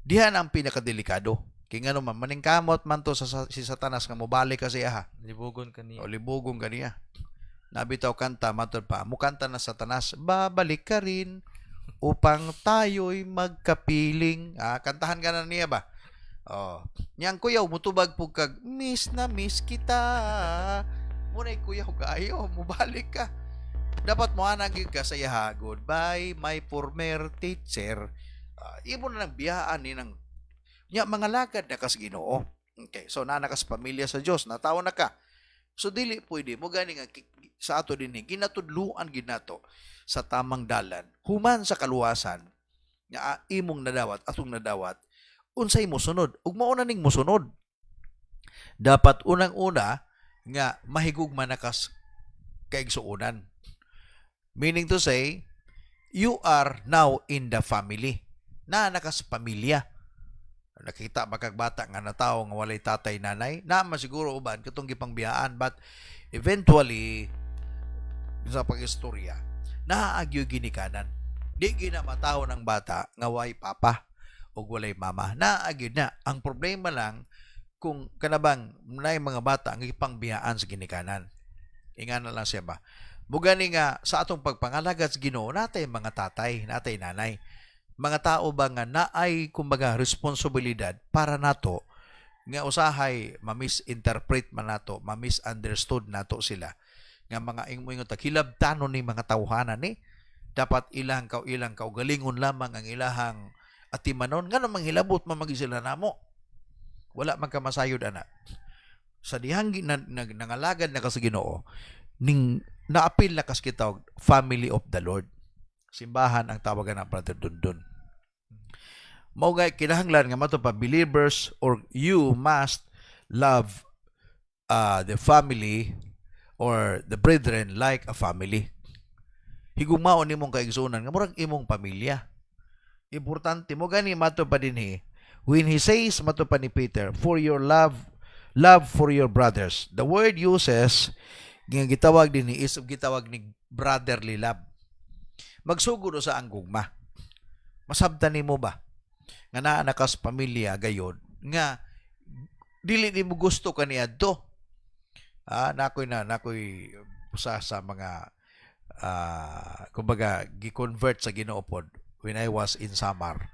Dihan ang pinakadelikado. Kaya nga naman, maningkamot man to si Satanas nga mobalik kasi ha. Libugon kaniya. O libugong kaniya. Nabitaw kanta, matod pa, mukanta na Satanas, babalik ka rin upang tayo'y magkapiling. Kantahan ka na niya ba? Niyang kuyaw, mutubag po kag, miss na miss kita. Muna'y kuyaw kayo, mubalik ka. Dapat mo anagig ka sa iha, goodbye, my former teacher. Ibo na ng biyaan ni ng mga lagad na kas Ginoo. Okay, so nanakas pamilya sa Dios, natawo na ka. So dili pwede mo gani nga sa ato dinhi ginatudluan ginato sa tamang dalan human sa kaluwasan nga imong nadawat atong nadawat unsay mo sunod ug mao na ning mosunod. Dapat unang-una nga mahigugma na kas kaigsuonan. Meaning to say, you are now in the family. Nakas pamilya. Nakita ba kag bata nga natawo nga walay tatay nanay na masiguro uban katong gipangbiyaan but eventually sa pag-istorya naagyo ginikanan di ginamataw ng bata nga way papa o walay mama naagyo na ang problema lang kung kanabang nay mga bata ang gipangbiyaan sa ginikanan ingana lang siya ba mugani nga sa atong pagpangalaga sa Ginoo natay mga tatay natay nanay mga tao ba nga naay kumbaga responsibilidad para nato nga usahay ma-misinterpret man nato, ma-misunderstood nato sila nga mga ingon takilabtanon ni mga tawhanan ni dapat ilang galingon lamang ang ilahang atimanon nga namang hilabot mamagi sila namo wala man ka masayod ana sa dihang nangalagad na kas Ginoo ning naapil na kas kitawag family of the Lord simbahan ang tawagan ng Brother Dundon. Mao nga kinahanglan nga mato pa believers or you must love the family or the brethren like a family. Higugmaon nimong kaigsunan nga murag imong pamilya. Importante mo gani mato pa dinhi when he says mato pa ni Peter for your love for your brothers. The word uses nga gitawag dinhi is gitawag ni brotherly love. Magsugod sa anggugma. Masabtan nimo ba nga naa nakas pamilya gayon nga dili nimo gusto kaniadto. Nakoy usa sa mga kumbaga gi-convert sa Ginoo pod when I was in Samar.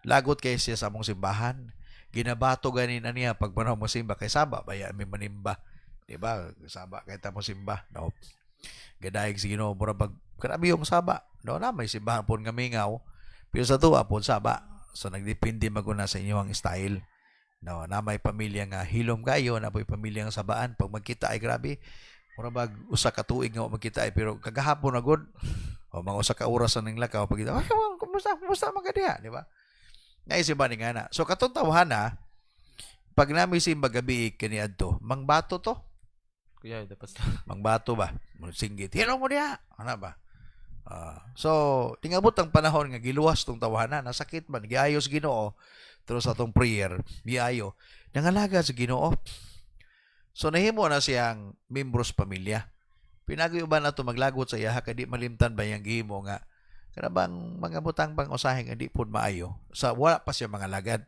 Lagot kay siya sa among simbahan ginabato ganin niya pag manaw mo simba kay saba baya mi manimba, di ba? Saba kay ta mo simba, no. Gadayeg si Ginoo mura pag grabe yung saba, no, na may simbahan pon nga mingaw, pero sa tuwa pon saba. So nagdepende maguna sa inyong style. No, na may pamilya nga hilom kayo, na may pamilya nga sabaan pag magkita ay grabe. Mura bag usa ka tuig nga magkita ay pero kagahapon na gud. O mga usa ka oras ning lakaw pagkita. Ay, kumusta man kadiha, di ba? Ngay si bani nga na. So katong tawhana, pag nami simba gabi kani adto, mangbato to. Kuya, dapat Mangbato ba? Singgit. Hilo mo diha. Ano ba? So, tingabot ang panahon nga giluwas tong tawhana, nasakit man, giayos Ginoo, terus atong prayer, giayo, nangalaga sa Ginoo. So, nahimo na siyang membros pamilya. Pinagayuban na ito maglagot sa iya, kadi malimtan ba yung gihimo nga, karabang mga butang pang usahing hindi po maayo, sa wala pa siya mga lagad.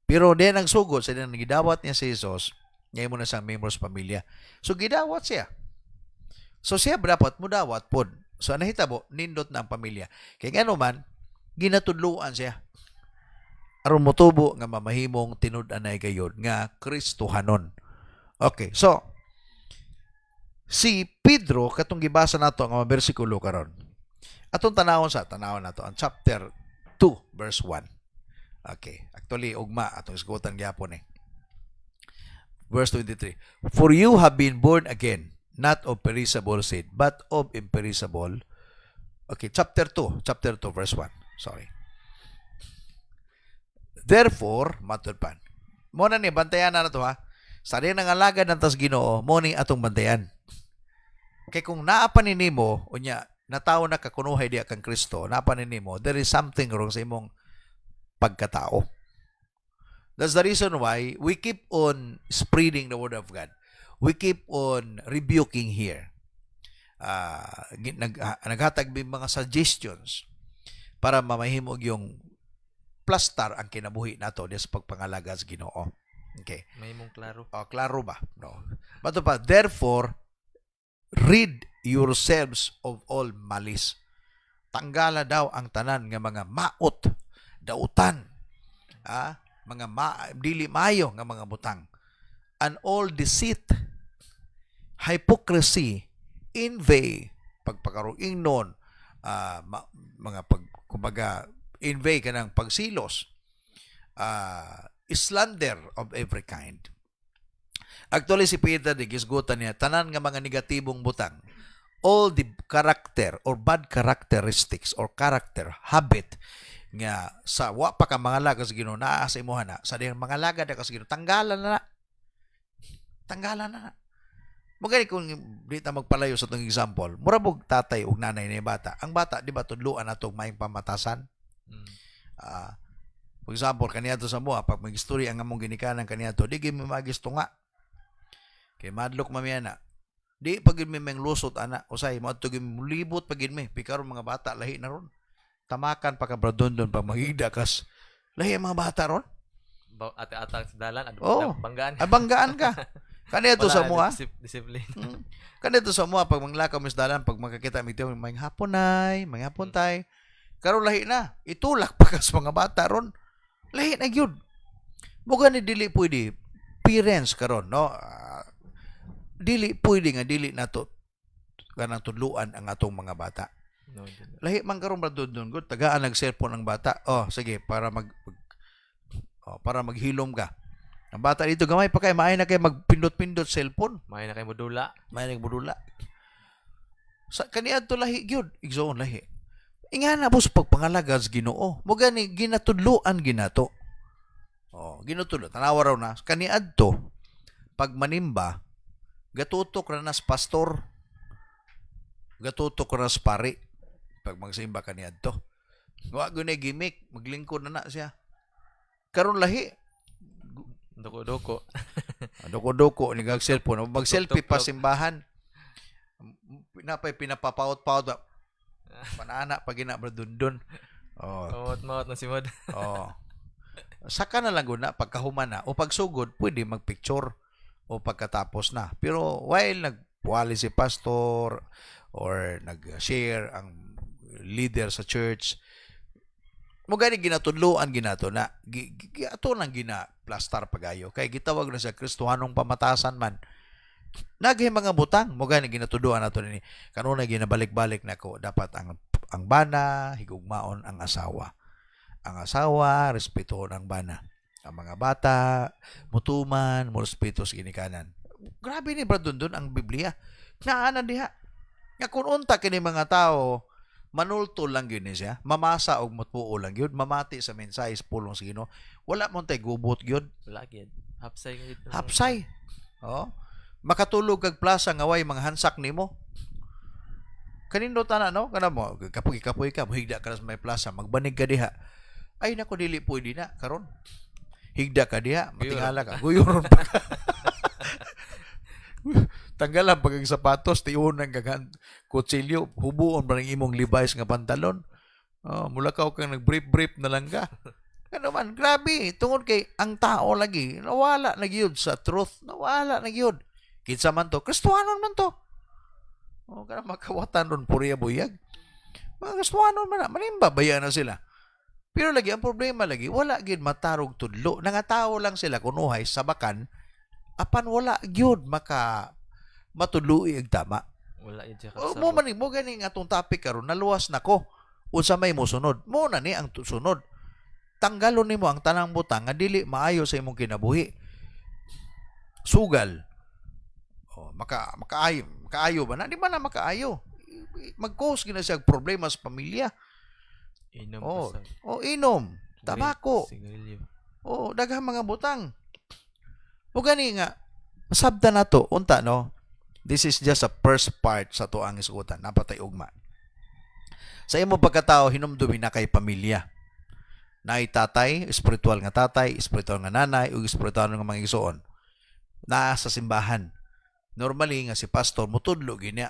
Pero din ang sugod, sa din gidawat niya si Jesus, ngayon mo na siyang membros pamilya. So, gidawat siya. So, siya dapat mo dawat po. So, nahitabo, nindot na ang pamilya. Kaya nga naman, ginatudluan siya. Aron motubo nga mamahimong tinud-anay gayod nga Kristohanon. Okay, so, si Pedro, katong gibasa nato ang mga bersikulo karon. Atong tanawon nato, ang chapter 2, verse 1. Okay, actually, ugma, atong isgutan gyapon eh. Verse 23. For you have been born again, not of perishable seed, but of imperishable. Okay, chapter 2, verse 1. Sorry. Therefore, matod pan. Muna ni, bantayan na to ha. Sa rin ang alagad ng tas Ginoo, muna atong bantayan. Kaya kung naapanin mo, unya, nataw na kakunuhay diya kang Kristo, naapanin mo, there is something wrong sa imong pagkatao. That's the reason why we keep on spreading the word of God. We keep on rebuking here. Naghatag may mga suggestions para mamahimog yung plastar ang kinabuhi nato sa pagpangalaga sa Ginoo. Okay. may mong klaro. Klaro ba? No. Bato pa, therefore, rid yourselves of all malice. Tanggala daw ang tanan nga mga maot, dautan, mga dili mayo nga mga butang, and all deceit, hypocrisy, envy, pagpakaroing nun, mga kumbaga, envy ka ng pagsilos, slander of every kind. Actually, si Peter, gisgutan niya, tanan nga mga negatibong butang, all the character or bad characteristics or character, habit, nga sa wa pa ka mga laga sa Ginoo naa sa imuha na, sa dihang mga laga da ka sa Ginoo, tanggalan na. Magani kung di ta magpalayo sa itong example, murabog tatay ug nanay ni bata. Ang bata, di ba, tudluan na itong maing pamatasan? For example, kaniadto sa mua, pag mag-istorya ang among ginikanan kaniadto, di gimi magisto nga. Kay madlok mamiya na. Di pagin mi meng lusot, ana. Usay, maadto gimi libot pagin mi. Pikaron mga bata, lahi na ron. Tamakan pa ka bradondon pag magigdakas. Lahi ang mga bata ron. Ate-atang sa dalan, banggaan. Banggaan ka. Kaniadto sa mua. Discipline. Kaniadto sa mua, pag manglakaw mis dalan, pag magkakita mi tiyo, may hapon tay. Karon lahi na. Itulak pa ka sa mga bata ron. Lahi na gyud. Buga ni dili pwede parents karon, no? Dili pwede nga dili nato kanang tudluan ang atong mga bata. No, Lahi man karon bradondon gud tagaan nag-cellphone ang bata. Sige para maghilom ka. Ang bata dito gamay pa kay maay na kay magpindot-pindot cellphone. may na kay modula. May nagbudula. Sa kaniadto lahi gyud, igsoon lahi. Ingana po sa pagpangalaga sa Ginoo. Mo gani ginatudloan ginato. Ginatudlo. Tanawa raw na kaniadto pag manimba gatutok ra nas pastor. Gatutok ra nas pari pag magsimba kaniadto. Wa gunay gimmick, maglingkod na siya. Karon lahi Doko-doko. doko-doko ni gag cellphone, mag-selfie pa simbahan. Pinapay pinapapaut-paut panana pag ginabradundon. Maot na si Mod. Saka na lang guna pagkahuman na o pagsugod pwede magpicture o pagkatapos na. Pero while nagpuali si pastor or nag-share ang leader sa church, Mo gani ginatudloan ginato na ato nang plastar pagayo kay gitawag na sa Kristohanong pamatasan man. Nagay mga butang mo gani ginatudloan nato ni kanunay ginabalik-balik nako dapat ang bana higugmaon ang asawa. Ang asawa respetuhon ang bana. Ang mga bata mutuman mo respeto sa ginikanan. Grabe ni Brad Dundon ang Biblia. Naana diha. Nga kung unta kini mga tao manultol lang yun siya, mamasa og matpuo lang yun, mamati sa mensahe pulong sa Ginoo. Wala mo tay gubot yun. Wala gyud. Hapsay gyud. Hapsay. Oh. Makatulog kag plaza nga way mga hansak nimo. Kanindot ana no? Kana mo kapoy ka, higda ka sa may plaza, magbanig ka diha. Ay nako dili pwede na karon. Higda ka diha, matingala ka. Guyoron pa ka. Tanggalan pag ang sapatos, tiyon ng gagan kutsilyo, hubuon ba ng imong Levi's nga pantalon? Oh, mula ka kang nag-brief na lang ka. Ano man, grabe. Tungod kay ang tao lagi, nawala na gyud sa truth, nawala na gyud. Kinsa man to, Kristohanon man to. Oh, kana makawatan ron puriya buyag. Mga Kristohanon man na, manimba bayan na sila. Pero lagi ang problema lagi, wala gyud matarog tudlo. Nangatao lang sila kunuhay sa bakan, apan wala gyud matudloi ag tama. Wala gyud siya O, kasabot. mo gani nga atong topic karon naluwas nako. Unsa may mosunod? Mo na ni ang sunod. Tanggalon nimo ang tanang butang nga dili maayo sa imong kinabuhi. Sugal. Oh, makaayo ba na? Di ba na makaayo? Mag-cause gina siya problema sa pamilya. Inom Oh, pa sa inom, tabako. sigarilyo. Oh, daghang mga butang. O gani nga masabta na to unta no. This is just a first part sa to ang isugutan. Napatay ugma. Sa imo pagkatao hinumdumi na kay pamilya. Naay tatay, espiritual nga tatay, espiritual nga nanay, ug espiritual nga mga igsoon. Naa sa simbahan. Normally nga si pastor mutudlo ginya.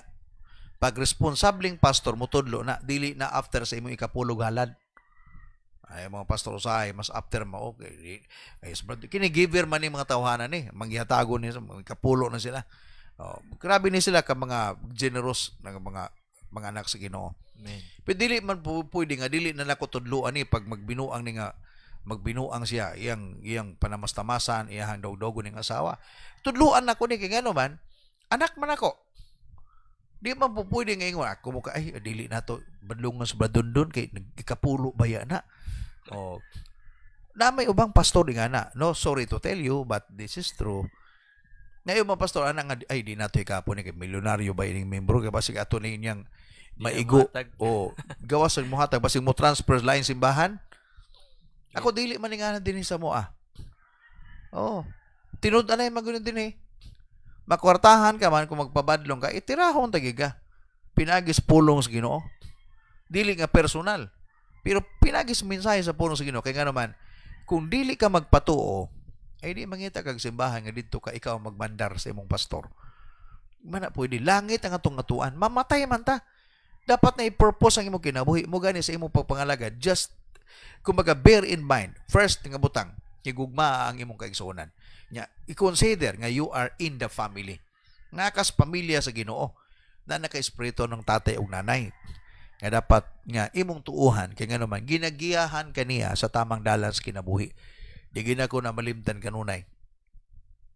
Pag responsabling pastor mutudlo na dili na after sa imong ikapulog halad. Ay mga pastor usahay mas after mo okay. Ay kini giver man ni mga tawhanan ni, manggihatago ni kapulo na sila. Oh, grabe ni sila ka mga generous nga mga anak sa Ginoo. Amen. Pero dili man pwede nga dili na nako tudloan ni pag magbinuang ni nga magbinuang siya iyang panamastamasan iyang dawdogo ning asawa. Tudloan nako ni kay ngano man anak man ako. Di man po pwede nga ingon ako mo ka ay dili na to badlongan sa Bradondon kay nagikapulo baya na. Oh. Na may ubang pastor nga na. No, sorry to tell you but this is true. Ngayon mga pastor ana nga ay di nato ikapon ni kay milyonaryo ba ining membro kay basig ato ni inyang maigo o gawas sa muhatag basig mo transfer line simbahan. Ako dili man nga din sa mo Oh. Tinud anay magunon din Makwartahan ka man kung magpabadlong ka, itirahon tagiga. Pinagis pulong sa Ginoo. Dili nga personal. Pero pinagis mensahe sa pulong sa Ginoo kay nga naman kung dili ka magpatuo, ay di mangita kag simbahan nga didto ka ikaw magmandar sa imong pastor. Mana pwede langit ang atong atuan, mamatay man ta. Dapat na i-purpose ang imong kinabuhi mo gani sa imong pagpangalagad. Just kumbaga bear in mind, first nga butang, higugma ang imong kaigsuonan. Nya, i-consider nga you are in the family. Nga kas pamilya sa Ginoo na naka-espiritu ng tatay ug nanay. Nga dapat nga imong tuuhan kay nga naman ginagiyahan kaniya sa tamang dalan sa kinabuhi. Di gina ko na malimtan kanunay.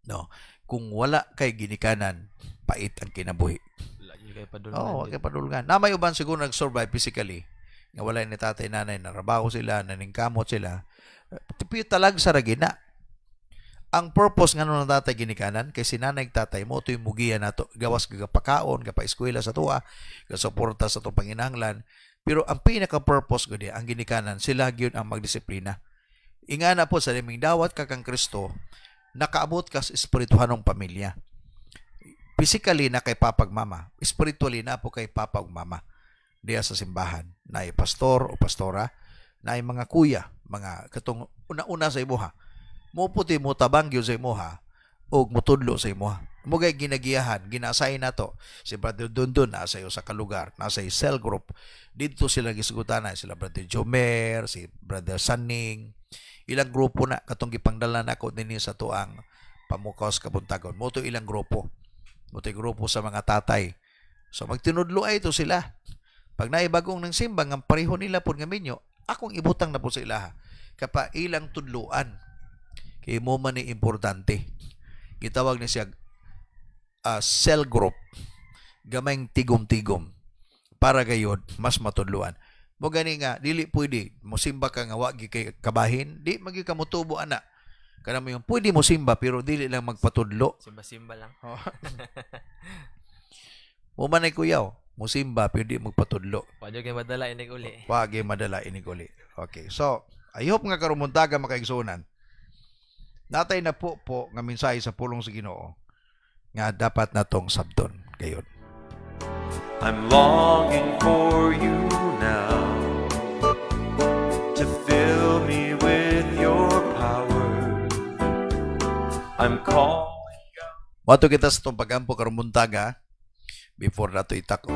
No, kung wala kay ginikanan, pait ang kinabuhi. Wala gyud kay padulungan. Oo, gyud. kay padulungan. Na may uban siguro nag-survive physically. Nga wala ni tatay nanay, narabaho sila, naningkamot sila. Tapi talag sa ragina. Ang purpose nga nung tatay ginikanan, kay sinanay tatay mo, ito yung mugiya na to. Gawas gagapakaon, gapa-eskwela sa tuwa, gasuporta sa itong panginahanglan. Pero ang pinaka-purpose ko diya, ang ginikanan, sila yun ang magdisiplina. Inga na po sa liming dawat ka kang Kristo, nakaabot ka sa espirituhanong pamilya. Physically na kay papag mama, spiritually na po kay papag mama. Diya sa simbahan, na ay pastor o pastora, na ay mga kuya, mga katong una-una sa imuha. Muputi mo tabang yun sa imuha, o mutudlo sa imuha. Mugay ginagiyahan, ginasay na to. Si Brother Dundun, nasa iyo sa kalugar, nasa iyo cell group. Dito sila gisugutanan, sila Brother Jomer, si Brother Sanning, ilang grupo na katong gipangdala nako dinhi sa tuang Pamukos Kabuntagon. Moto ilang grupo. Moto grupo sa mga tatay. So magtinudlo ay ito sila. Pag naibagong ng simbang ang pareho nila pud nga minyo, Akong ibutang na po sa ilaha. Kapa ilang tudluan. Kay mo man ni importante. Gitawag ni siya cell group. Gamayng tigom-tigom. Para gayod, mas matudluan. Mo gani nga, dili pwede. Musimba ka nga, wagi kay kabahin. Di, magi ka mutubo, ana. Kana mo yung, pwede mo simba, pero dili lang magpatudlo. Simba-simba lang. Mo man ay kuyaw. Musimba, pero di magpatudlo. Wadyo kay madala inig uli. Wagi madala iniguli. Okay, so, I hope nga karumuntaga makaigsunan. Natay na po nga mensahe sa pulong sa Ginoo nga dapat natong sabton gayon. I'm longing for you now to fill me with your power. I'm calling out. Wato kita sa itong pagampo karumuntaga before nato itako.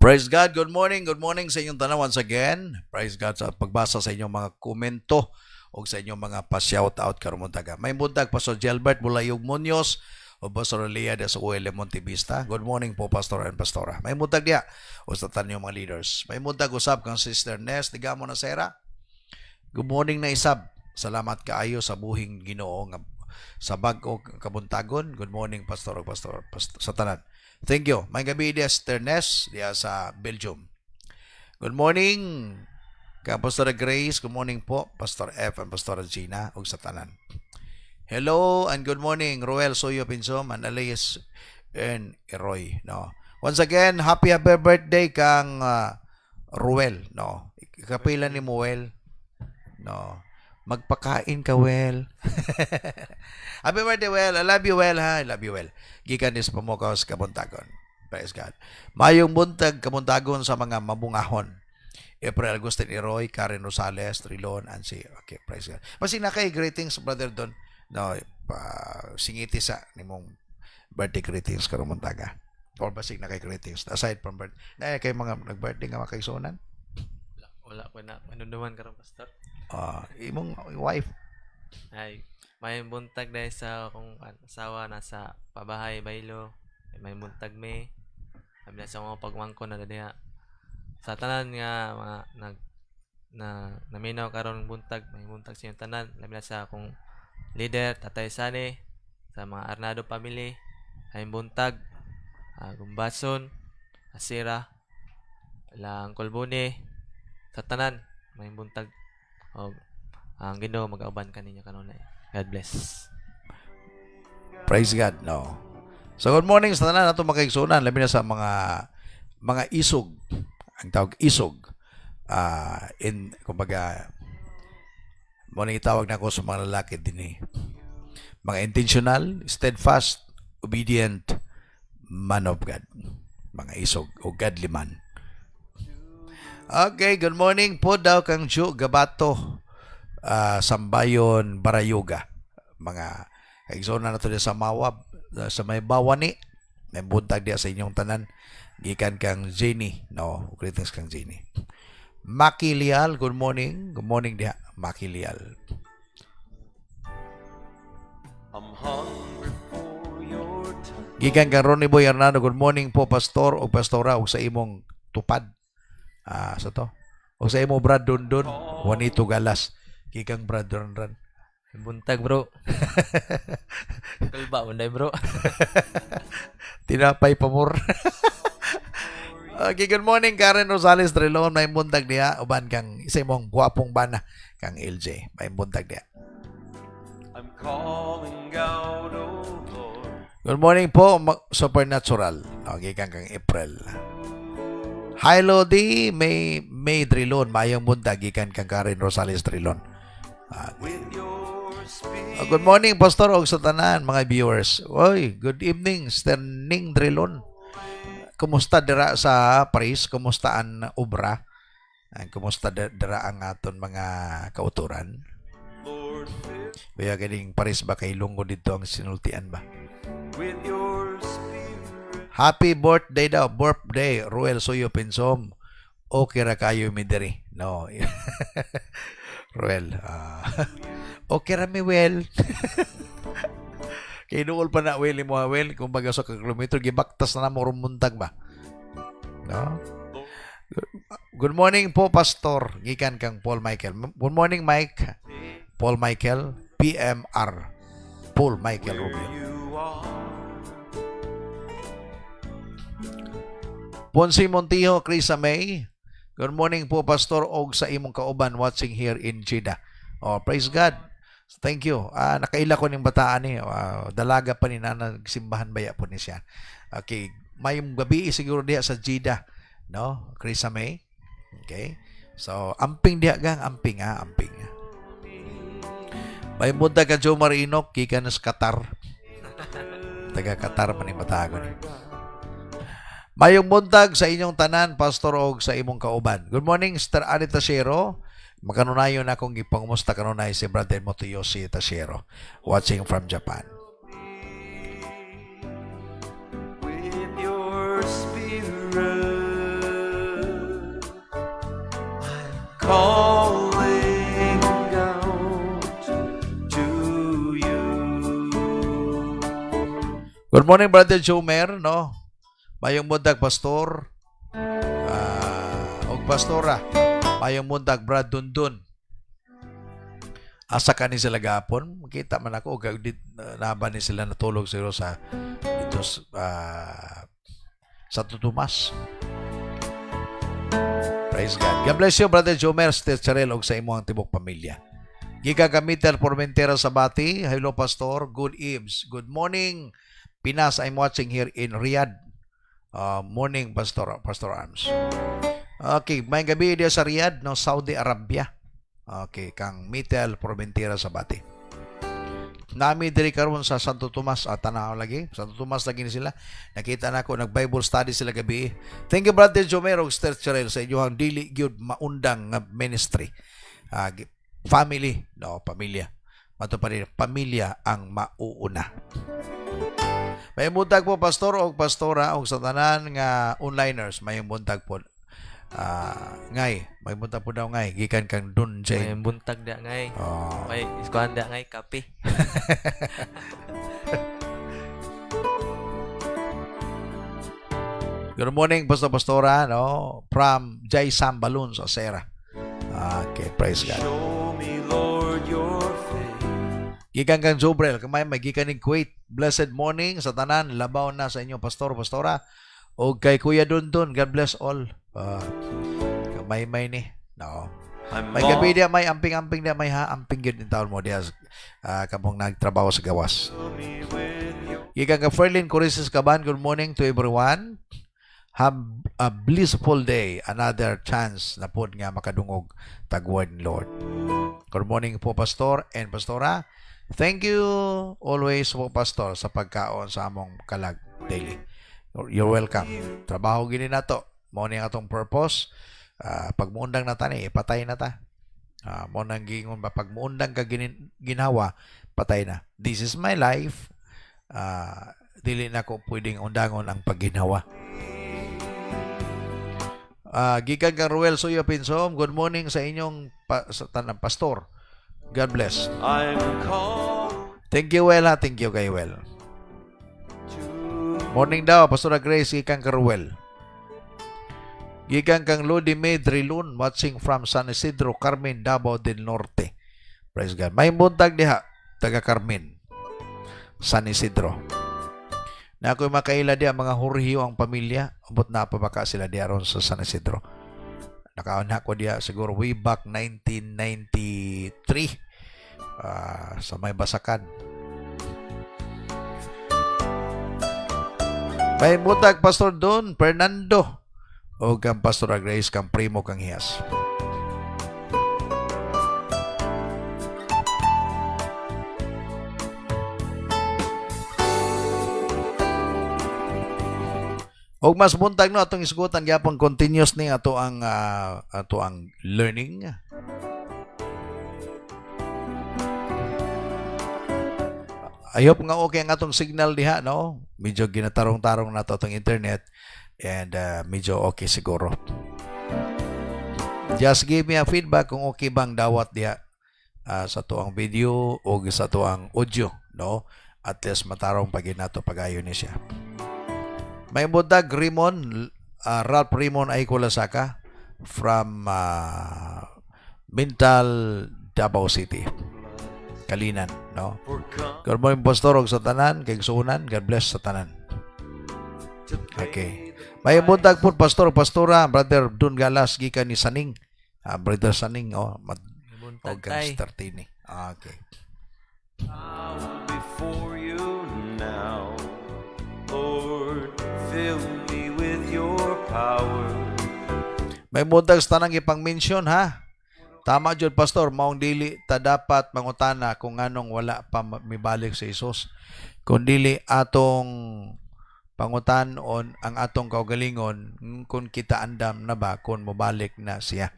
Praise God. Good morning sa inyong tanan once again. Praise God sa pagbasa sa inyong mga komento o sa inyong mga pa-shout out karumuntaga. May buntag Pastor Gilbert Bulayog Munoz o Pastor Lea de Suele Montevista. Good morning po Pastor and Pastora. May buntag dia o sa tanan yung mga leaders. May buntag usab kang Sister Nes Digamo na Sera. Good morning na isab. Salamat kaayo sa buhing Ginoo nga sa bag-o kabuntagon. Good morning Pastor sa tanan. Thank you. May gabi dia Sister Nes dia sa Belgium. Good morning ka Pastor Grace. Good morning po Pastor F and Pastor Gina ug sa tanan. Hello and good morning Roel Soyo Pinsom and Elias and Roy. No. Once again, happy birthday kang Roel, no. Kapila ni Moel. No. Magpakain ka, Well. Happy birthday, Well. I love you, Well, ha? I love you, Well. Gikan ni sa Pamukos, Kabuntagon. Praise God. Mayong buntag, Kabuntagon sa mga mabungahon. April Agustin Iroy, Karen Rosales, Trilon, and si... Okay, praise God. Masina kay greetings, brother Don. No, singiti sa nimong birthday greetings, Karumuntaga. Or basig na kay greetings. Aside from birthday. Na kay mga nag-birthday nga makaisunan? Wala ko na. Manunuman karon Pastor. Imong wife. Ay, may buntag dahil sa akong asawa nasa pabahay, baylo. May buntag me. Sabi sa mga pagmangko na diha. Sa tanan nga mga naminaw karon buntag, may buntag sa tanan. Labi na sa akong leader, Tatay Sane, sa mga Arnado family. May buntag, Gumbason, Asira, lang Kolbune, sa tanan, may buntag. Ang Ginoo mag-auban kaninyo kanunay. God bless. Praise God, no. So good morning sa tanan nato makaigsunan labi na sa mga isog. Ang tawag isog. Kumbaga mo nang itawag na ko sa mga lalaki din mga intentional, steadfast, obedient man of God. Mga isog o godly man. Okay, good morning po daw kang Joe Gabato, Sambayon, Barayuga. Mga kaigsoon na nato sa Mawab, sa may Bawani. May buntag dia sa inyong tanan. Gikan kang Jenny. No, greetings kang Jenny. Maki Lial, good morning. Good morning dia, Maki Lial. I'm hungry for your touch. Gikan kang Ronnie Boy Hernando, good morning po Pastor o Pastora o sa imong tupad. Sa to. O sa imo Brad Dondon, Juanito Galas. Kikang Brad Dondon. Buntag, bro. Kalba, unday, bro. Tinapay pamor. Okay, good morning Karen Rosales Trilon. May buntag niya. Uban kang isa imong gwapong bana kang LJ. May buntag niya. I'm calling out, oh Lord. Good morning po, Supernatural. Okay, kang April. Hi Lodi, May Trilon, mayong buntag gikan kang Karen Rosales Trilon. With your spirit. Good morning Pastor og sa tanan mga viewers. Oy, good evening Sister Ning Trilon. Kumusta dira sa Paris? Kumusta ang obra? Kumusta dara ang aton mga kauturan? Lord, fill Kaya ganing pares ba kay lunggo dito ang sinultian ba? with your spirit. Happy birthday daw, birthday, Ruel Suyo Pinsom. Okay ra kayo mi diri. No. Ruel, okay ra mi well. Kay duol pa na well mo well kung baga sa kilometro gibaktas na mo rumuntag ba. No? Good morning po, Pastor. Gikan kang Paul Michael. Good morning, Mike. Paul Michael, PMR. Paul Michael Where Rubio. you are, Ponce Montijo, Crisa May. Good morning po, Pastor, og sa imong kauban watching here in Jeddah. Oh, praise God. Thank you. Nakaila ko ning bataan ni. Dalaga pa ni na nagsimbahan baya po ni siya. Okay. May gabi siguro diha sa Jeddah. No? Crisa May. Okay. So, amping diha gang. Amping. May muda ka Joe Marino. Gikan sa Qatar. Taga Qatar man ni matago ni. Mayong buntag sa inyong tanan, Pastor, og sa imong kauban. Good morning, Sister Ani Tashero. Makanunayon akong ipangumusta kanunay si Brother Motoyoshi Tashero, watching from Japan. with your spirit. I'm calling out to you. Good morning, Brother Jomer, no? Mayong buntag, Pastor. Og Pastora. Mayong buntag, Brad Dundun. Asa ka ni sila gapon? Makita man ako, naban ni sila natulog siguro sa dito sa Tutumas. Praise God. God bless you, Brother Jomer, Sister Charel, og sa imong tibok pamilya. Giga Gamiter Formentera Sabati. Hello, Pastor. Good eves. Good morning, Pinas. I'm watching here in Riyadh. Morning, Pastor Arms. Okay, may gabi dia sa Riyadh, no, Saudi Arabia. Okay, kang Mitel Formentera Sabati. Nami diri karon sa Santo Tomas at tanaw lagi. Santo Tomas lagi ni sila. Nakita na ko nag-Bible study sila gabi. Thank you, Brother Jomero, Sister Charel, sa inyong dili gyud maundang nga ministry. Family, no, pamilya. Mato pa rin, pamilya ang mauuna. May buntag po, Pastor o Pastora o sa tanan nga onliners. May buntag po. Ngay. May buntag po daw ngay. Gikan kang Dun May Jay. buntag da ngay. Oh. May iskuhan da ngay kape. Good morning, Pastora, no? From Jay Sam Balloon sa Sera. Okay, praise God. Show me, Lord, your face. Gikan kang Jobrel, kamay magikan ning Kuwait. Blessed morning sa tanan, labaw na sa inyo, Pastor, Pastora. O kay Kuya Dundun, God bless all. Kamay ni. No. I'm May gabi dia, may amping-amping dia, may amping yun in taon mo dia. Kamong nagtrabaho sa gawas. me with your Gikan ka Ferlin Corices Kaban, good morning to everyone. Have a blissful day. Another chance na po nga makadungog tagward ni Lord. Good morning po, Pastor and Pastora. Thank you always po, Pastor, sa pagkaon sa among kalag daily. You're welcome. Trabaho gini na to. Mo ni atong purpose. Pag muundang na ta ni, patay na ta. Mo nang gingon ba, pag muundang ka ginawa, patay na. This is my life. Dili na ko pwedeng undangon ang pagginawa. Gikan kang Ruel Suyo Pinsom, good morning sa inyong sa tanang pastor. God bless. I'm called Thank you, Well, ha? Thank you kay Well. to Morning daw, Pastora Grace, gikan kang Ruel. Gikan kang Lodi Medrilun, watching from San Isidro, Carmen, Davao del Norte. Praise God. May buntag diha, taga Carmen, San Isidro. Na ako'y makaila diha, mga hurhiyo ang pamilya, abot na pabaka sila diha ron sa San Isidro. Nakauna ko diha siguro way back 1993 sa may Basakan. May butag Pastor Don Fernando o kang Pastor Grace kang primo kang hiyas. Og mas buntag no atong isgutan gyapon continuous ni ato ang learning. I hope nga okay ang atong signal diha no. Medyo ginatarong-tarong na to atong internet and medyo okay siguro. Just give me a feedback kung okay bang dawat diha sa tuang video o sa tuang audio no. At least matarong pag nato pagayon ni siya. May buntag Rimon, Ralph Rimon ay Kulasaka from Mintal, Davao City. Kalinan, no? Good morning, Pastor, og sa tanan, kay suunan, God bless sa tanan. Okay. May buntag po, Pastor, Pastora, Brother Dun Galas, gikan ni Saning. Brother Saning, Buntag og tay. Startini. Okay. Bow before you now, Lord, fill me with your power. May buntag sa tanang ipang-mention, ha? Tama jud pastor, maong dili ta dapat mangutana kung anong wala pa mibalik sa Hesus. Kung dili atong pangutan-on ang atong kaugalingon kung kita andam na ba kung mobalik na siya.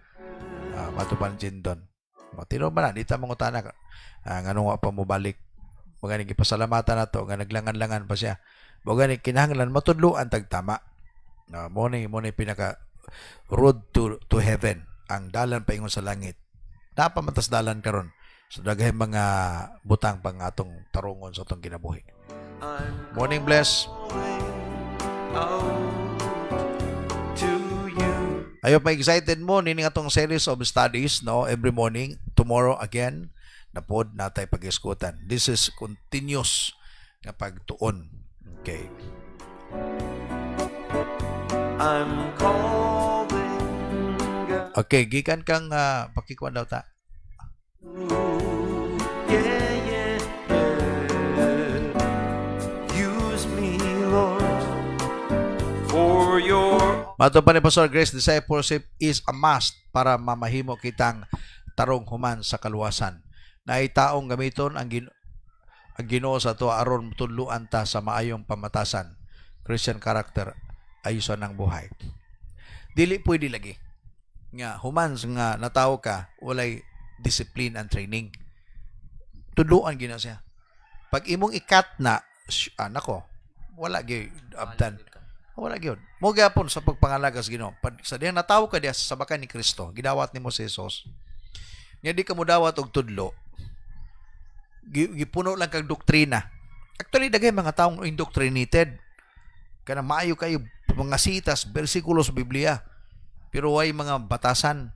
Matupan jindon. Matino ba na, di ta mangutana nganong wa pa mobalik. Maganing ipasalamatan nato nga naglangan-langan pa siya. Maganing kinahanglan matudloan tag tama. Mo ni pinaka road to heaven. Ang dalan paingon sa langit. Napamatas dalan karon. So daghay mga butang pang atong tarungon sa atong kinabuhi. Morning bless. To you. Ayo pa excited mo nining atong series of studies no every morning. Tomorrow again na pod natay pag-iskutan. This is continuous nga pagtuon. Okay. I'm calling God. Okay, gikan kang pakikuan daw ta. Yeah, yeah, yeah. Use me, Lord, for your. Mato pa ni Pastor Grace, discipleship is a must para mamahimo kitang tarong human sa kaluwasan. Naitaong gamiton ang Ginoo sa to aron tudluan ta sa maayong pamatasan. Christian character ayusan ng buhay. Dili pwede lagi nga human nga natawo ka walay discipline and training. Tudluan gina siya. Pag imong ikat na nako wala gyud abdan. Wala gyud. Mo gyapon sa pagpangalaga sa Ginoo. Sa diyang natawo ka diya sa sabakan ni Kristo, gidawat nimo si Jesus. Nga di ka mo dawat og tudlo. Gipuno lang kag doktrina. Actually dagay mga taong indoctrinated. Kana maayo kayo mga sitas, bersikulos sa Biblia. Pero way mga batasan.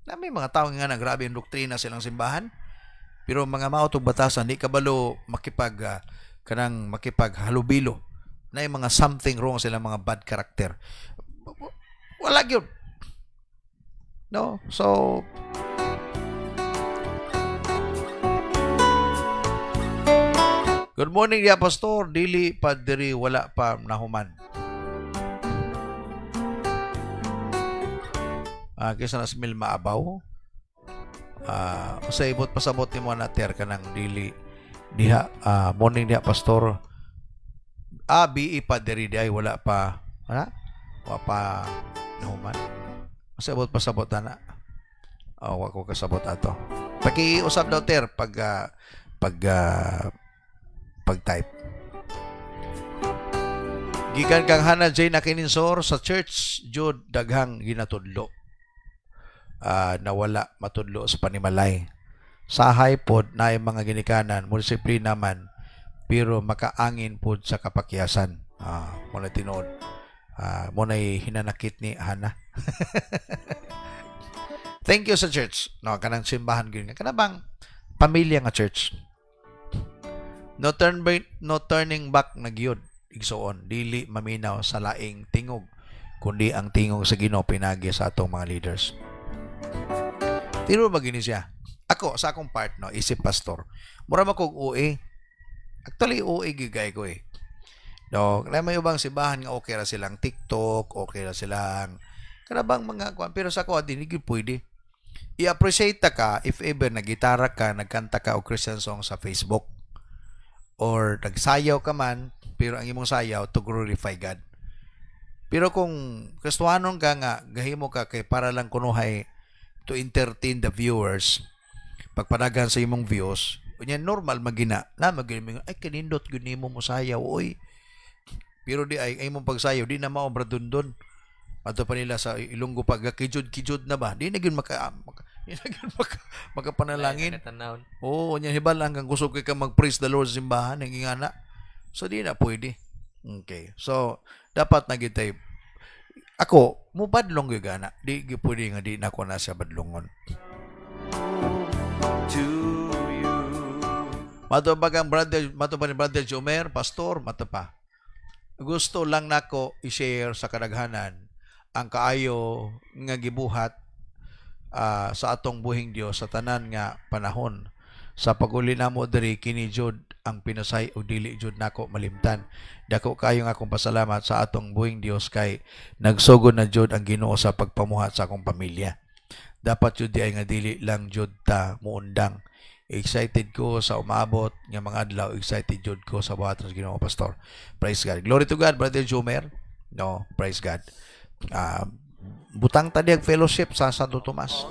Na may mga tao nga nagrabe ang doktrina silang simbahan. Pero mga mao tong batasan di kabalo makipaghalubilo. Na yung mga something wrong sila mga bad character. Wala gyud. No? So good morning dia pastor, dili pa diri wala pa nahuman. Kaysa na smil maabaw. Sa ibot pasabot ni mo na ter ka ng dili diha. Morning diha pastor. BE pa diri di ay wala pa. Wala pa nahuman. Sa ibot pasabot na. Wa ko kasabot ato. Pakiusap daw ter pag-type. Gikan kang Hannah Jane Akininsor sa church jud daghang ginatudlo. Nawala matudlo sa panimalay. Sahay pod na mga ginikanan, disiplina naman, pero makaangin pod sa kapakyasan. Muna tinuod. Muna hinanakit ni Hannah. Thank you sa church. No, kanang simbahan gyud. Kana bang pamilya nga church. No turning back na gyud igsoon, dili maminaw sa laing tingog kundi ang tingog sa Ginoo pinagi sa atong mga leaders. Tiro magini siya. Ako sa akong part no, isip pastor. Mura man kog OA. Actually OA gigay ko eh. No, kaya may ubang simbahan nga okay ra silang TikTok, okay ra silang kanabang mga kwan, pero sa ako di gyud pwede. I-appreciate ta ka if ever nagitara ka, nagkanta ka og Christian song sa Facebook. Or nagsayaw ka man, pero ang imong sayaw to glorify God. Pero kung Kristohanon ka nga, gahimo ka kay para lang kunuhay to entertain the viewers, pagpanagan sa imong views, kunya normal magina, na magina, ay kanindot gyud nimo mo sayaw, oy. Pero di ay imong pagsayaw, di na maobra dundon. Ato pa nila sa Ilonggo pag kijud-kijud na ba? Di na gyud di na gyud makapanalangin. Tanawon. Oo, nya hibal hanggang gusto kay ka mag-praise the Lord sa simbahan, ang ingana. So, di na pwede. Okay. So, dapat na kita ako, mubadlong yung gana. Di pwede nga di na ako nasa badlongon. To you. Mato pa ni Brother Jomer, Pastor, mato pa. Gusto lang nako i-share sa kadaghanan ang kaayo nga gibuhat sa atong buhing Dios sa tanan nga panahon. Sa paguli namo diri kini jud ang pinasay o dili jud nako malimtan. Dako kayo nga akong pasalamat sa atong buhing Dios kay nagsugod na jud ang Ginoo sa pagpamuhat sa akong pamilya. Dapat jud di ay nga dili lang jud ta muundang. Excited ko sa umabot nga mga adlaw, excited jud ko sa buhat sa Ginoo, Pastor. Praise God. Glory to God, Brother Jomer. No, praise God. Butang tadi ang fellowship sa Santo Tomas.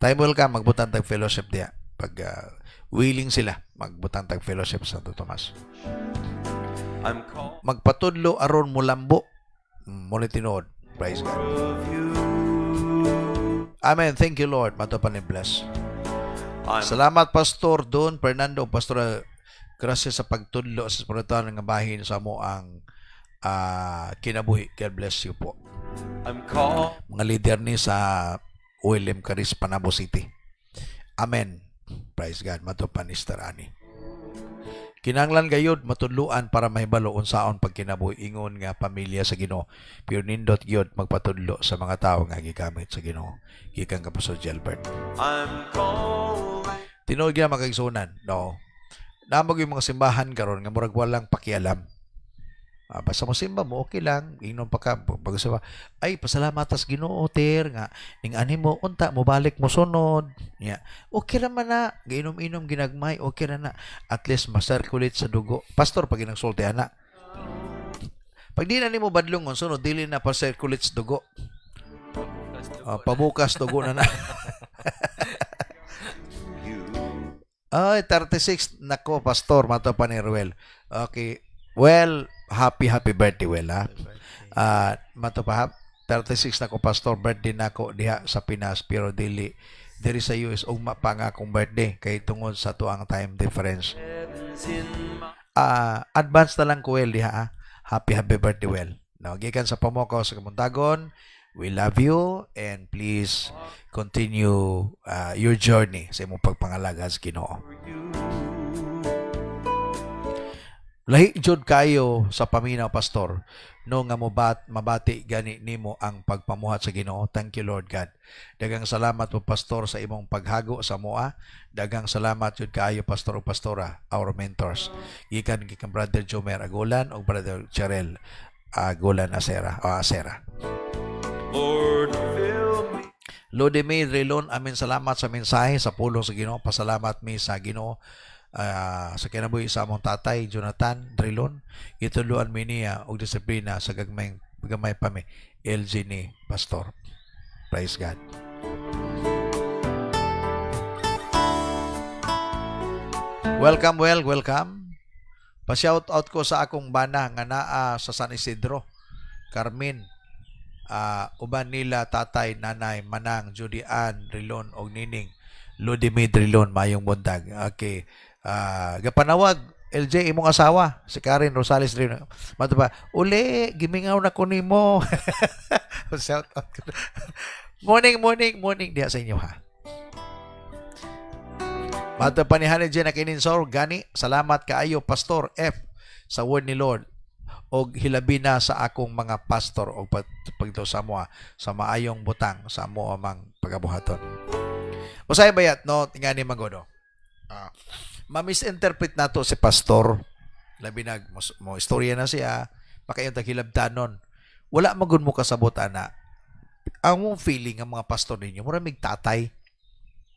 Time will come, magbutang tag fellowship diya. Pag willing sila, magbutang tag fellowship sa Santo Tomas. I'm called Magpatudlo aron mulambo. Muli tinuod. Praise God. of you. Amen. Thank you, Lord. Mato pa ni bless. I'm Salamat, Pastor Don Fernando. Pastor, gracias sa pagtudlo sa espiritual nga bahin sa mo ang kinabuhi. God bless you po. called Mga leader ni sa William Caris, Panabo City. Amen. Praise God. Matupan ni Sister Annie. Kinanglan gayud matudluan para mahibalo unsaon pagkinabuhi ingon nga pamilya sa Ginoo. Pero nindot gyud magpatudlo sa mga tawo nga gigamit sa Ginoo. Gikan ka Pastor Gilbert. I'm calling Tinuod gyud makigsunan. No. Namag yung mga simbahan karon nga murag walang pakialam. Basta mo simba mo, okay lang. Ingnon pa ka, pagsawa, ay, pasalamat tas Ginoo, ter, nga, ning ani mo, unta, mo balik mo sunod. Yeah. Okay naman na, giinom-inom, ginagmay, okay na na. At least, ma-circulate sa dugo. Pastor, pag inagsulti, ana. Pag di na ni mo badlongon, sunod, dili na pa-circulate sa dugo. Pabukas, dugo na na. you. Ay, 36, nako, Pastor, mato pa ni Ruel. Okay, well, happy birthday, Well, ha? Mato pa, 36 na ko, Pastor, birthday na ko diha sa Pinas, pero dili sa US, ugma pa nga akong birthday, kay tungod sa tuang time difference. Heaven's in my Advance na lang ko, Well, diha, ha? Happy birthday, Well. Now, gikan sa pamokaw sa Kamuntagon, we love you, and please continue your journey sa imong pagpangalaga sa Ginoo. you. Lahi jud kayo sa paminaw, Pastor, no nga mabati gani nimo ang pagpamuhat sa Ginoo. Thank you, Lord God. Daghang salamat po, Pastor, sa imong paghago sa moa. Daghang salamat jud kayo, Pastor o Pastora, our mentors. Gikan Brother Jomer Agolan o Brother Cherel Agolan Asera. Lord, fill me. Lord May Relon, amin salamat sa mensahe sa pulong sa Ginoo. Pasalamat mi sa Ginoo. Sa kinabuhi sa among tatay Jonathan Drilon, ituluan mi niya og disiplina sa gamay pa mi LG ni Pastor. Praise God. Welcome. Pa-shout out ko sa akong bana nga naa sa San Isidro, Carmen. Uban nila tatay, nanay, manang, Judy Ann Drilon og nining Ludimi Drilon, mayong buntag. Okay. Gapanawag LJ imong asawa si Karen Rosales Drilon. Mato pa, uli gimingaw na ko nimo. Shout out. Morning diha sa inyo, ha. Mato pa ni Hanay Jen Nakininsor, gani salamat kaayo Pastor F sa word ni Lord og hilabi na sa akong mga pastor og pagto sa moa sa maayong butang sa amo amang pagabuhaton. Usay bayat no tingani magodo. Ma-misinterpret nato si pastor. Labi mo istorya na siya, makayon taghilabtanon. Wala magud mo kasabot ana. Ang mong feeling ang mga pastor ninyo, mura mig tatay.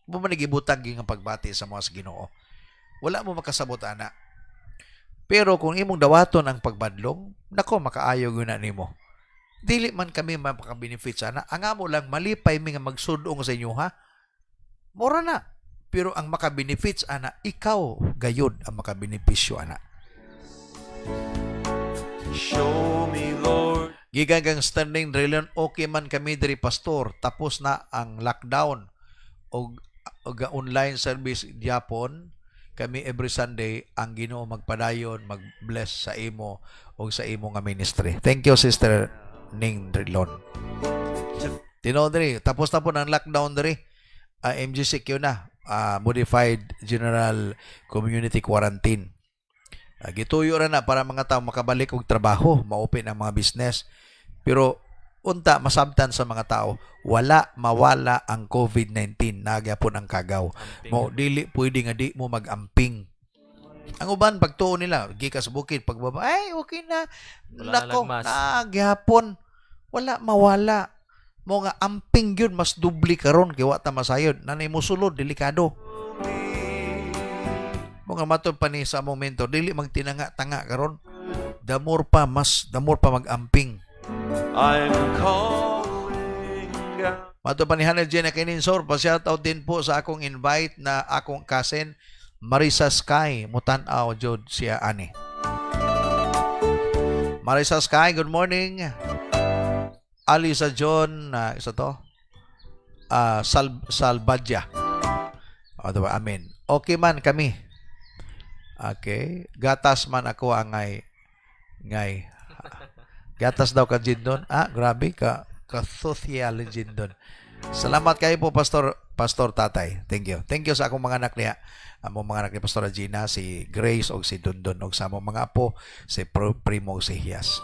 Mo man nagibutang ging ang pagbati sa mga sa Ginoo. Wala mo makasabot ana. Pero kung imong dawaton ang pagbadlong, nako makaayo gyud na nimo. Dili man kami mapaka-benefit sana. Ang amo lang malipay mi nga magsudong sa inyo ha. Mura na. Pero ang maka-benefits ana, ikaw gayud ang maka-benepisyo ana. Show me, Lord, Gikan kang standing drilon, okay man kami diri pastor. Tapos na ang lockdown og online service Japon. Kami every Sunday ang Ginoo magpadayon, mag-bless sa imo o sa imo nga ministry. Thank you, Sister Ning Drilon. Tino diri, tapos na po ng lockdown diri. MGCQ na, Modified General Community Quarantine. Gituyo ra na para mga tao makabalik og trabaho, ma-open ang mga business. Pero unta masabtan sa mga tao, wala mawala ang COVID-19, nagyapon ang kagaw. Mo dili pwede nga di mo mag-amping. Ang uban pagtuo nila, gikas bukid pagbaba, ay okay na. Wala na Nako, lagmas. nagyapon. Wala mawala. Mo nga amping yun mas dubli karon kay wa ta masayod. Nanay mo sulod delikado. Mo nga matod pa ni sa momento dili magtinanga-tanga karon. Damor pa mag-amping. I'm calling out. Mato panihanal dyan na kininsor, pa-shoutout din po sa akong invite na akong cousin, Marisa Sky, mutanaw jud siya ani. Marisa Sky, good morning. Alisa John, isa to, Salvadja. O, diba? Amen. Okay man kami. Okay. Gatas man ako ang ngay. Gatas daw ka Jindon. Grabe ka social Jindon. Salamat kayo po Pastor Tatay. Thank you. Thank you sa akong mga anak niya. Among mga anak ni Pastor Gina, si Grace o si Dundon o sa among mga apo, si Primo o si Hias.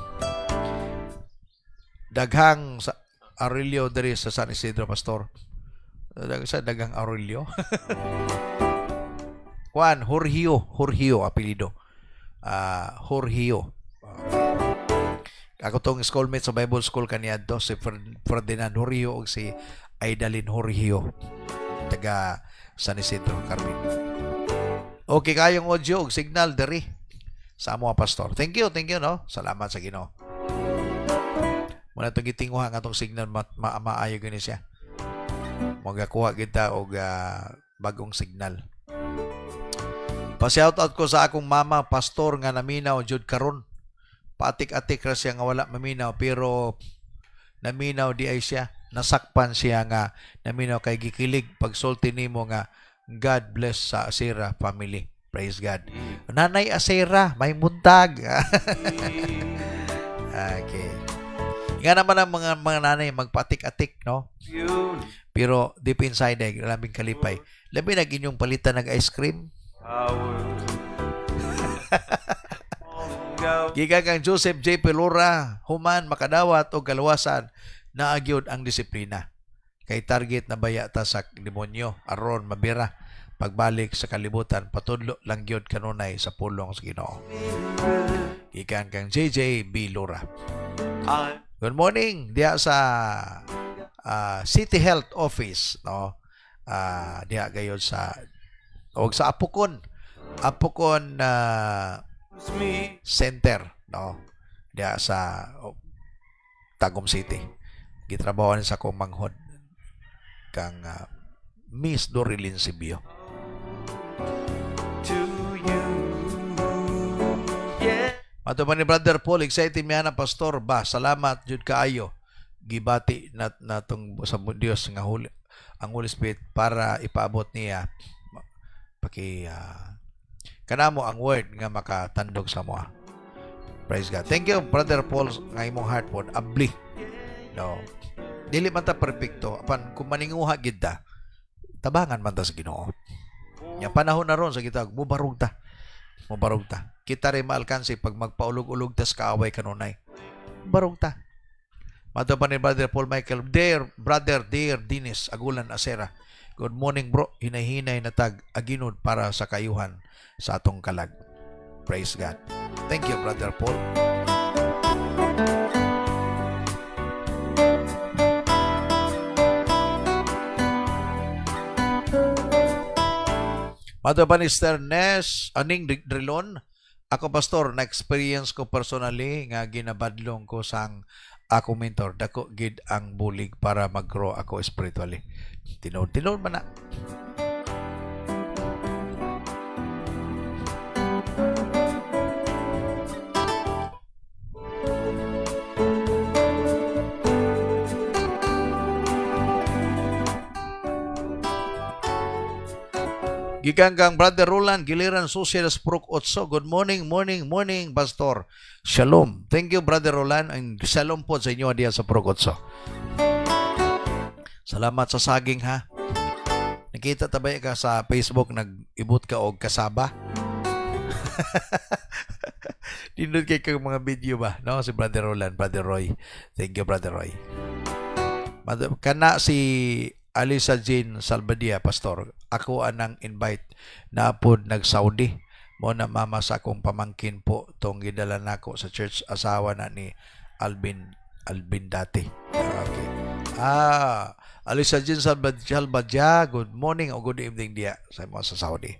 Daghang sa Aurelio diri sa San Isidro Pastor. Daghang Aurelio. Juan Jorgio apelyido. Jorgio. Ako tong schoolmate sa Bible School kaniadto si Ferdinand Jorgio ug si Aidalyn Jorgio taga San Isidro Carmen. Okay kayong audio ug signal diri sa amo pastor. Thank you no. Salamat sa Ginoo. Muna itong gitinguha nga itong signal maayo gani siya. Magakuha kita og bagong signal. Pa-shoutout ko sa akong mama pastor nga naminaw jud karon. Paatik-atik ra siya nga wala maminaw pero naminaw di ay siya. Nasakpan siya nga naminaw kay gikilig pagsulti nimo nga God bless sa Asera family. Praise God. Nanay Asera, may muntag. Okay. Nga naman ang mga nanay magpatik-atik, no? Pero deep inside ay labing kalipay. Labi na inyong palitan ng ice cream. Giga kang Joseph J. Pelora, human makadawat o kaluwasan na agyod ang disiplina. Kay target na baya ta sa demonyo, aron mabira pagbalik sa kalibutan, patudlo lang gyud kanunay sa pulong sa Ginoo. Gikan kang JJ B. Lora. Good morning diya sa City Health Office, no? Diya gayud sa Apukon Center, no? Diya sa Tagum City. Gitrabahoan sa akong manghod kang Miss Dorilyn Sibio. Mato pa ni Brother Paul, excited miya na pastor ba? Salamat jud kaayo. Gibati natong sa Dios nga ang Holy Spirit para ipaabot niya kanamo ang word nga makatandog sa moa. Praise God. Thank you Brother Paul nga imong heart pod abli. No. Dili man ta perpekto apan kung maninguha gid ta tabangan man ta sa Ginoo. Nya panahon na ron sa kita mubarog ta. Kita rin maalkansi pag magpaulog-ulog tas kaaway kanunay. Barog ta. Mato pa ni Brother Paul Michael, dear Dinis Agulan Asera. Good morning bro. Hinay-hinay na tag aginod para sa kayuhan sa atong kalag. Praise God. Thank you Brother Paul. Mato pa ni Sternes Aning Drilon. Ako pastor, na-experience ko personally nga ginabadlong ko sang ako mentor dako gid ang bulig para mag-grow ako spiritually. Tinod man na. Gikan kang Brother Roland Giliran Social Spruk Otso. Good morning, morning, Pastor. Shalom. Thank you, Brother Roland. And shalom po sa inyo diya sa Spruk Otso. Salamat sa saging ha. Nakita tabay ka sa Facebook nag-ibot ka og kasaba. Dindot kay kang mga video ba? No, si Brother Roland, Brother Roy. Thank you, Brother Roy. Kana si Alisa Jean Salvadia, Pastor. Ako anang invite na po nag-Saudi. Mo na mama sa akong pamangkin po tong gidala nako sa church asawa na ni Alvin dati. Okay. Alisa Jean Salvadia, good morning o good evening dia sa mga sa Saudi.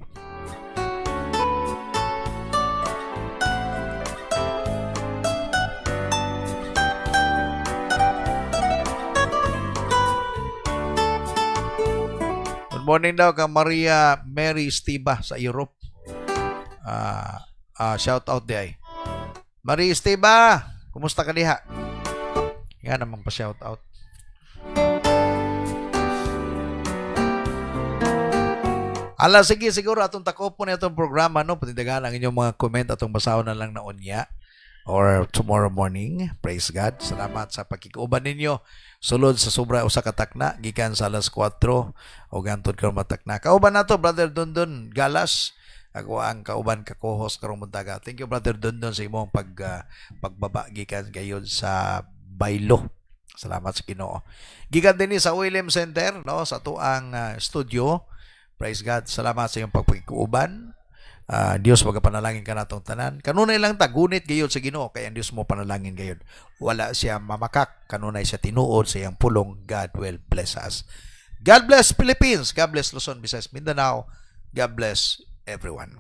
Morning daw kang Maria Mary Estiba sa Europe. Shout out di ay. Maria Estiba, kumusta ka diha? Nga namang pa shout out. Ala, sige, siguro atong takopon itong programa, no? Patindagan ang inyong mga comment atong basahon na lang na unya or tomorrow morning. Praise God. Salamat sa pagkikuban ninyo. Sulod sa sobra usa ka takna gikan sa alas 4 o gantod karon matakna. Kauban nato Brother Dondon Galas. Ako ang kauban ka co-host karong buntaga. Thank you Brother Dondon sa imong pagbaba gikan gayud sa Baylo. Salamat sa Ginoo. Gikan dinhi sa William Center no sa tuang studio. Praise God. Salamat sa iyong pagpakikuban. Dios magapanalangin ka natong tanan. Kanunay lang ta gunit gayud sa Ginoo kay ang Dios mo panalangin gayud. Wala siya mamakak, kanunay siya tinuod sa iyang pulong. God will bless us. God bless Philippines. God bless Luzon, Visayas, Mindanao. God bless everyone.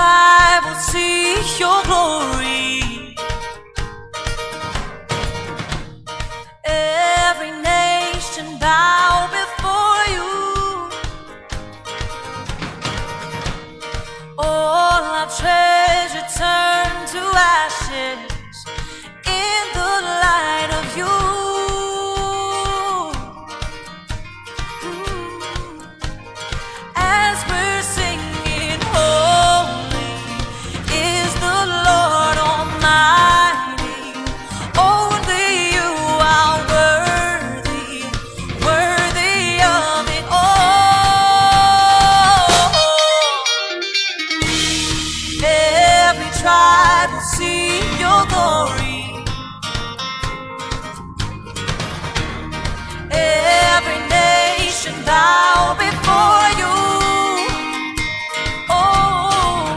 I will see your glory. Every nation bow before you. All our treasure turn to ashes in the light of you. As we're singing, holy is the Lord Almighty. Only you are worthy, worthy of it all. Every tribe will see your glory. Every nation bow before you. Oh,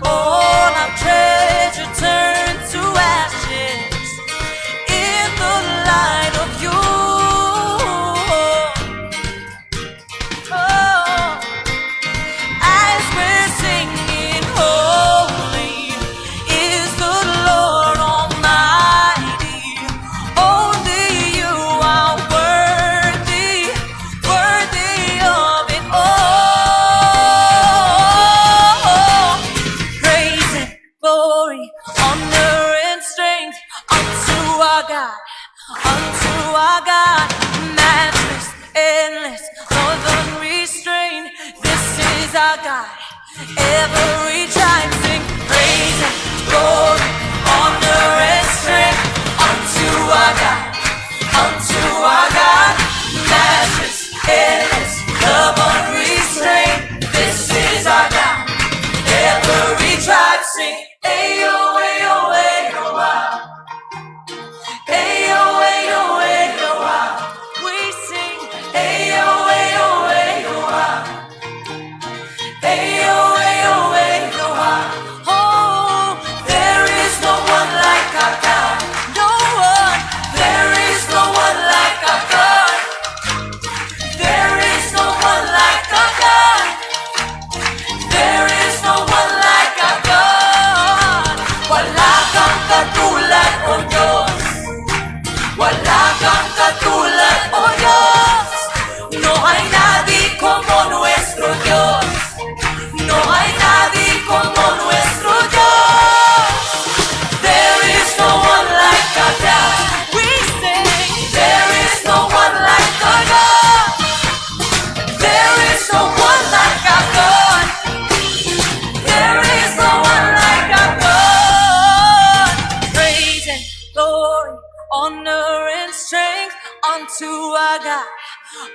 all our treasure turn to ashes in the light of you. Oh, as we're singing, holy is the Lord Almighty. Only you are worthy, worthy of it all. Praise and glory, honor and strength unto our God, unto our God. Matchless, endless, love unrestrained. This is our God. Every tribe sing praise and glory, honor and strength unto our God, unto our God. Matchless, endless, love unrestrained. This is our God. Every tribe sing, ayo, ayo, ayo, wow. Ayo, ayo, ayo, wow. We sing, ayo, ayo, ayo, wow. Ayo,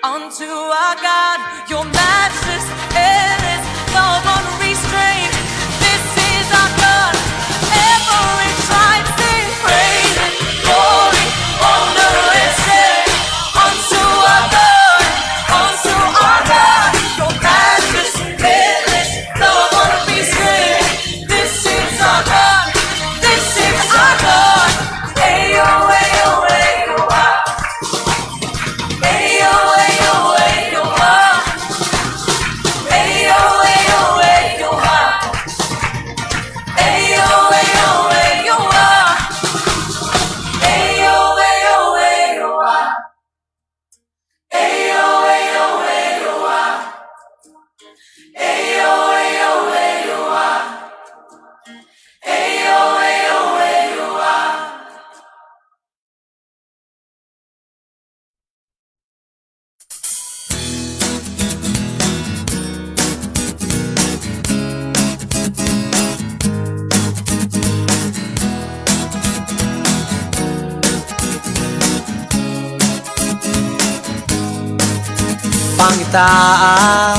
unto our God. Your matchless, endless love unrestrained. This is our God. Every tribe sing praise and glory, honor and shame unto our God, unto our God. Your matchless, endless love unrestrained. This is our God. This is our God. Ayo, ayo, ayo, ah. Ayo, ayo, ayo, ah. Ayo, ayo, ayo, ah. Ayo, ayo, ayo, ah. Ayo, ayo, ayo, ah. Ayo, ayo, ayo, ah. Ayo, ayo, ayo, ah. Ayo, ayo, ayo, ah. Pangitaa,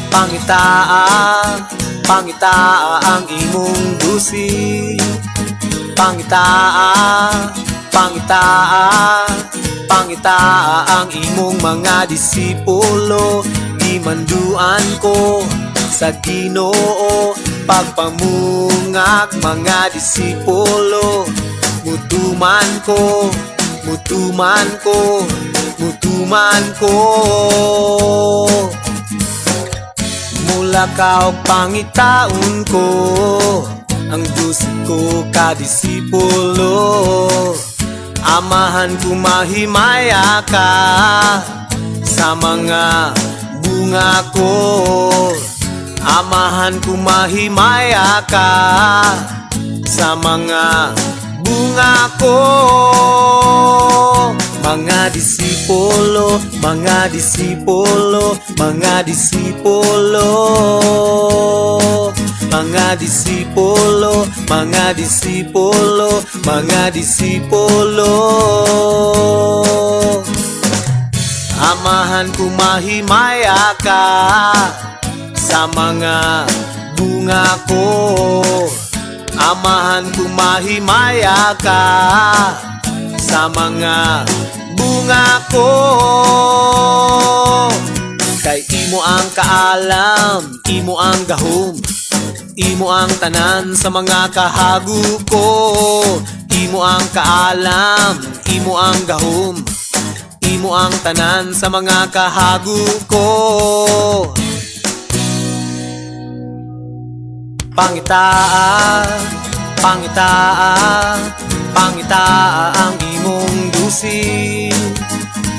pangitaa, pangitaa ang imong dusi. Pangitaa, pangitaa, pangitaa ang imong mga disipulo. Imanduan ko sa Ginoo, pagpamungak mga disipulo. Mutuman ko, mutuman ko, mutuman ko. Mula ka og pangitaon ko, ang dusi ko ka disipulo. Amahan ko mahimaya ka sa mga bunga ko. Amahan ko mahimaya ka sa mga bunga ko. Mga disipulo, mga disipulo, mga disipulo. Mga disipulo, mga disipulo, mga disipulo. Amahan ko mahimaya ka sa mga bunga ko. Amahan ko mahimaya ka sa mga bunga ko. Kay imo ang kaalam, imo ang gahom, imo ang tanan sa mga kahago ko. Imo ang kaalam, imo ang gahom, imo ang tanan sa mga kahago ko. Pangitaa, pangitaa, pangitaa ang imong dusi.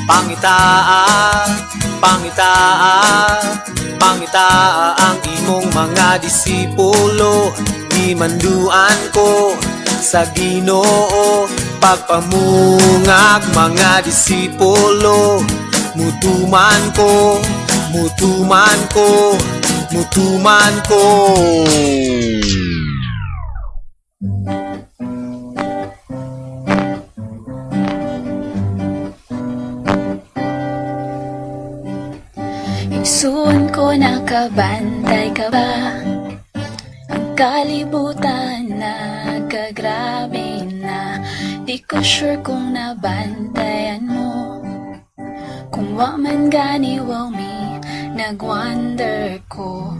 Pangitaa, pangitaa, pangitaa ang imong mga disipulo. Imanduan ko sa Ginoo, pagpamungag mga disipulo. Mutuman ko, mutuman ko, mutuman ko. Igsuon ko nakabantay ka ba? Ang kalibutan nagkagrabe na. Di ko sure kung nabantayan mo. Kung wa man gani wow me, nagwonder ko.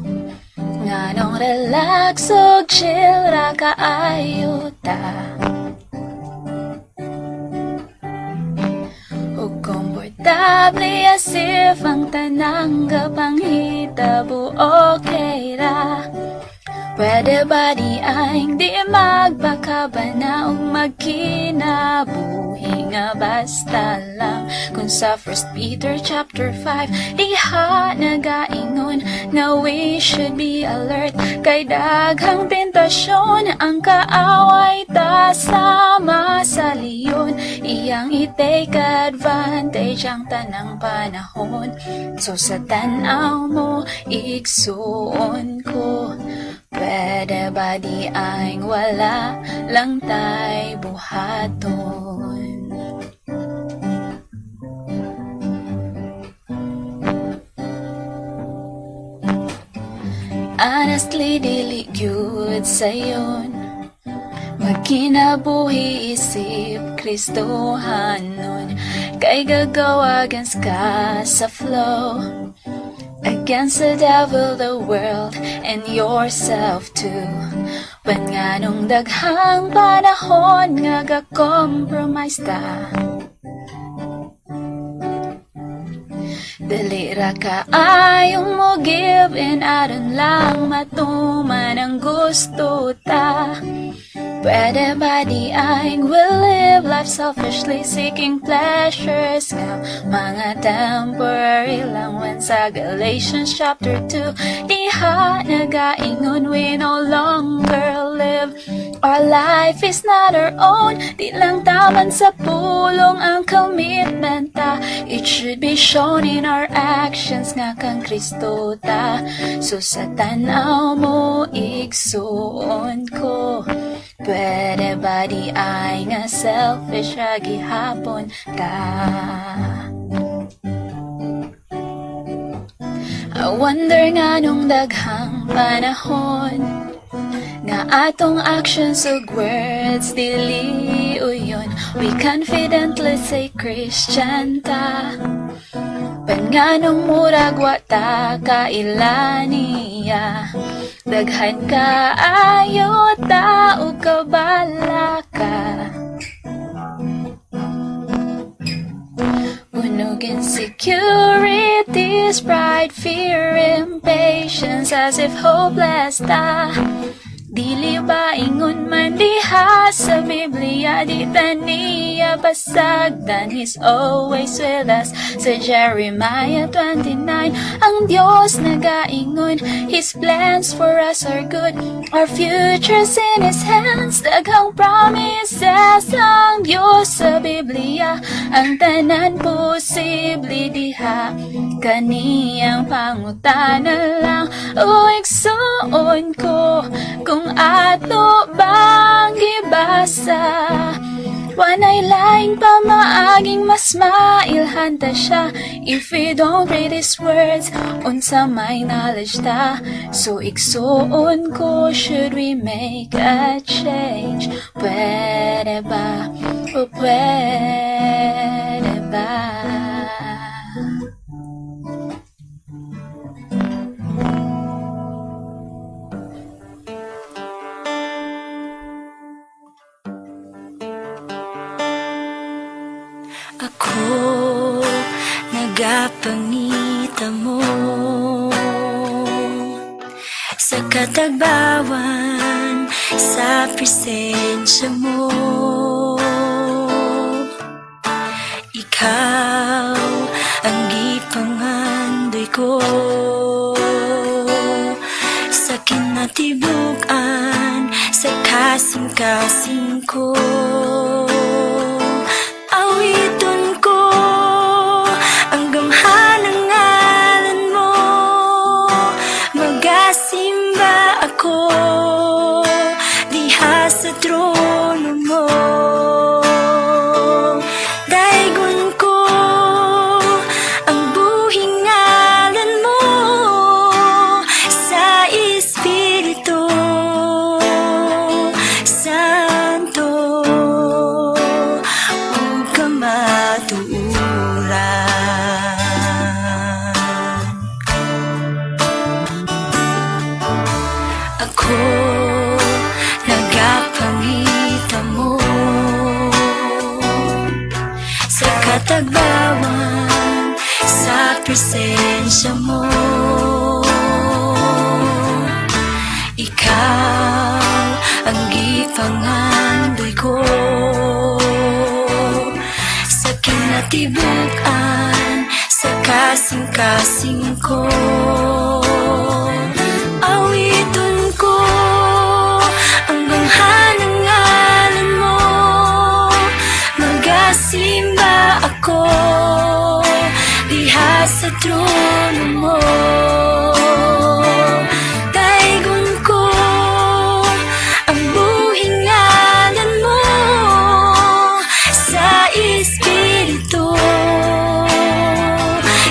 Nganong relax o chill ra kaayo ta. Ug komportable as if ang tanang kapanghitabo okay ra. Pwede ba di aing di magpakabana o magkinabuhi nga basta lang. Kung sa 1 Peter chapter 5 diha nagaingon na we should be alert. Kay daghang tentasyon ang kaaway ta sama sa leon. Iyang i-take advantage ang tanang panahon. So sa tanaw mo igsuon ko, pwede ba di aing wala lang tay buhaton? Honestly, dili gyud sayon magkinabuhi isip Kristohanon, kay gagawa against ka sa flow, against the devil, the world, and yourself too. When nga nung daghang panahon nga ga-compromise ta, dali ra ka ayong mo give in, aron lang matuman ang gusto ta. Pwede ba di aing will live life selfishly, seeking pleasures nga mga temporary lang, when sa Galatians chapter 2 diha nagaingon we no longer live. Our life is not our own, di lang taman sa pulong ang commitment ta. It should be shown in our actions nga kang Kristo ta. So sa tanaw mo igsuon ko, pwede ba di ay nga selfish ra gihapon ta? I wonder nga nung daghang panahon nga atong actions ug words dili uyon, we confidently say Christian ta. Pan nga nung murag wa ta kailaniya, daghan ka ayo ta ug kabala ka. Unog insecurities, pride, fear, impatience, as if hopeless ta. Dili ba ingon man diha sa Biblia, di taniya pasagdan, He's always with us. Sa Jeremiah 29, ang Diyos nagaingon, His plans for us are good, our future's in His hands. Daghang promises ang Diyos sa Biblia, ang tanan posible diha, kaniyang pangutana lang. O igsuon ko, kung ato bang gibasa, wanay laing pa maaging mas mailhan ta siya. If we don't read His words, unsa may knowledge ta. So igsuon ko, should we make a change? Pwede ba? O pwede ba? Ako nagapangita mo sa katagbawan, sa presensya mo. Ikaw ang gipangandoy ko sa kinatibukan, sa kasing-kasing ko. Awiton ko ang gamhanang ngalan mo, magasimba ako diha sa trono mo. Daigon ko ang buhing ngalan mo sa Espiritu Santo. Ako nagapangita mo sa katagbawan, sa presensya mo. Ikaw ang gipangandoy ko sa kinatibukan, sa kasing-kasing ko. Awiton ko ang banghanang ngalan mo, magasimba ako diha sa trono mo. Daigon ko ang buhing ngalan mo sa Espiritu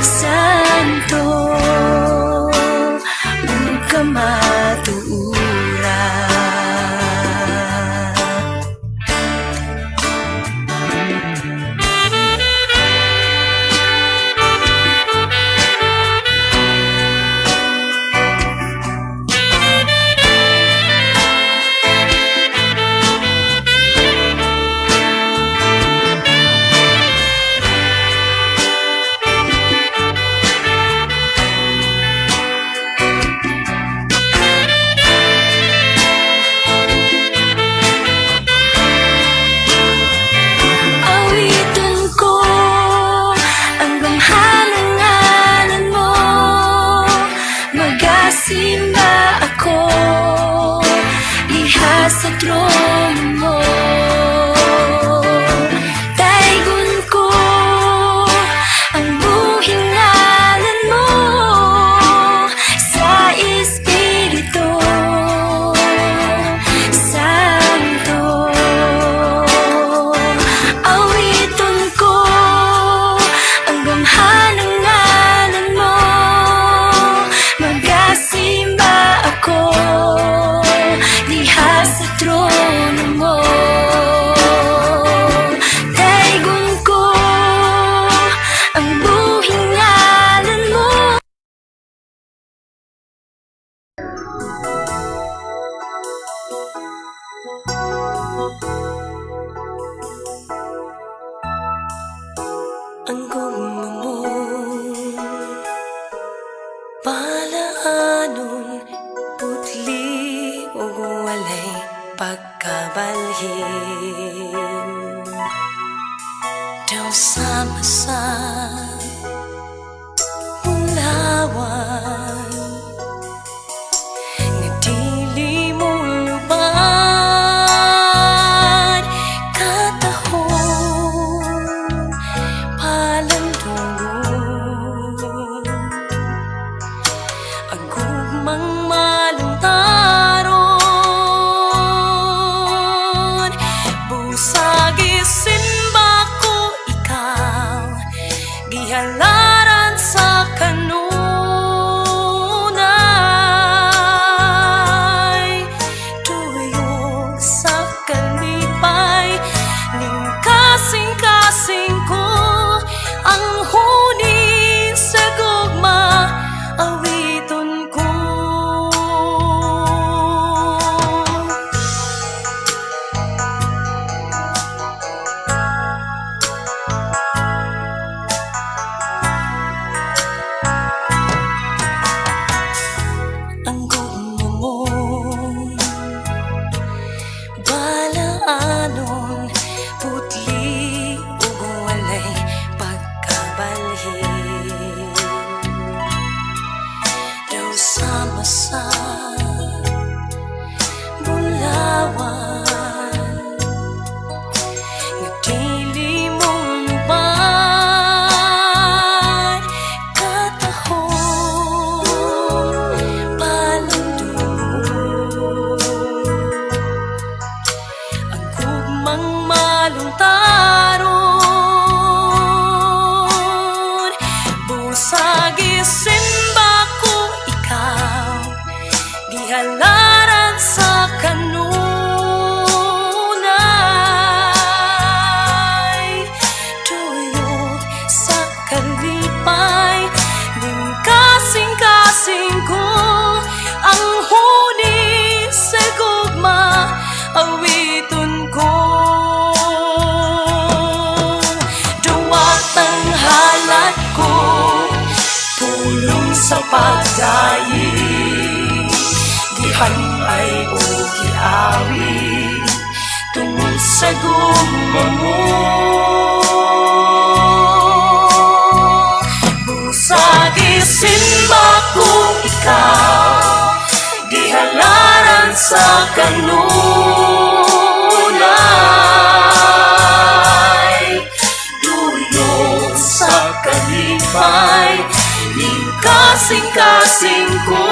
Santo. Ug kamay Magasimba ako diha sa trono mo. Daigon ko ang buhing ngalan mo sa Espiritu Santo. Awiton ko ang gamhanang ngalan mo. Magasimba ako diha sa trono mo. Daigon ko ang buhing ngalan mo. Ang gugma mo palaanon putli ug walay pagkabalhin. Daw sama sa ulawan nga dili mo lubad katahon palandungon. Ang gugmang maluntaron busag isimba ko ikaw gihalaran sa kanunay tuyog sa kalipay ning kasing-kasing ko ang huni sa gugma awiton ko. Ang gugma mo balaanon putli ug walay pagkabalhin. Daw sama sa bulawan nga dili mo lubad katahon palandungon. Ang gugmang maluntaron busag isimba ko ikaw gihalaran sa kanunay tuyog sa kalipay ning kasing-kasing ko ang huni sa gugma awiton ko. Duwat ang halat ko tulong sa pagdayi gihanay o giawi tungod sa gugma mo. Busag isimba ko ikaw gihalaran sa kanunay tuyog sa kalipay ning kasing-kasing ko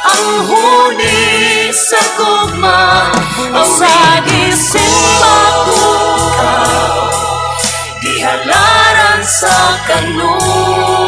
ang huni sa gugma busag isimba ko ikaw gihalaran sa kanunay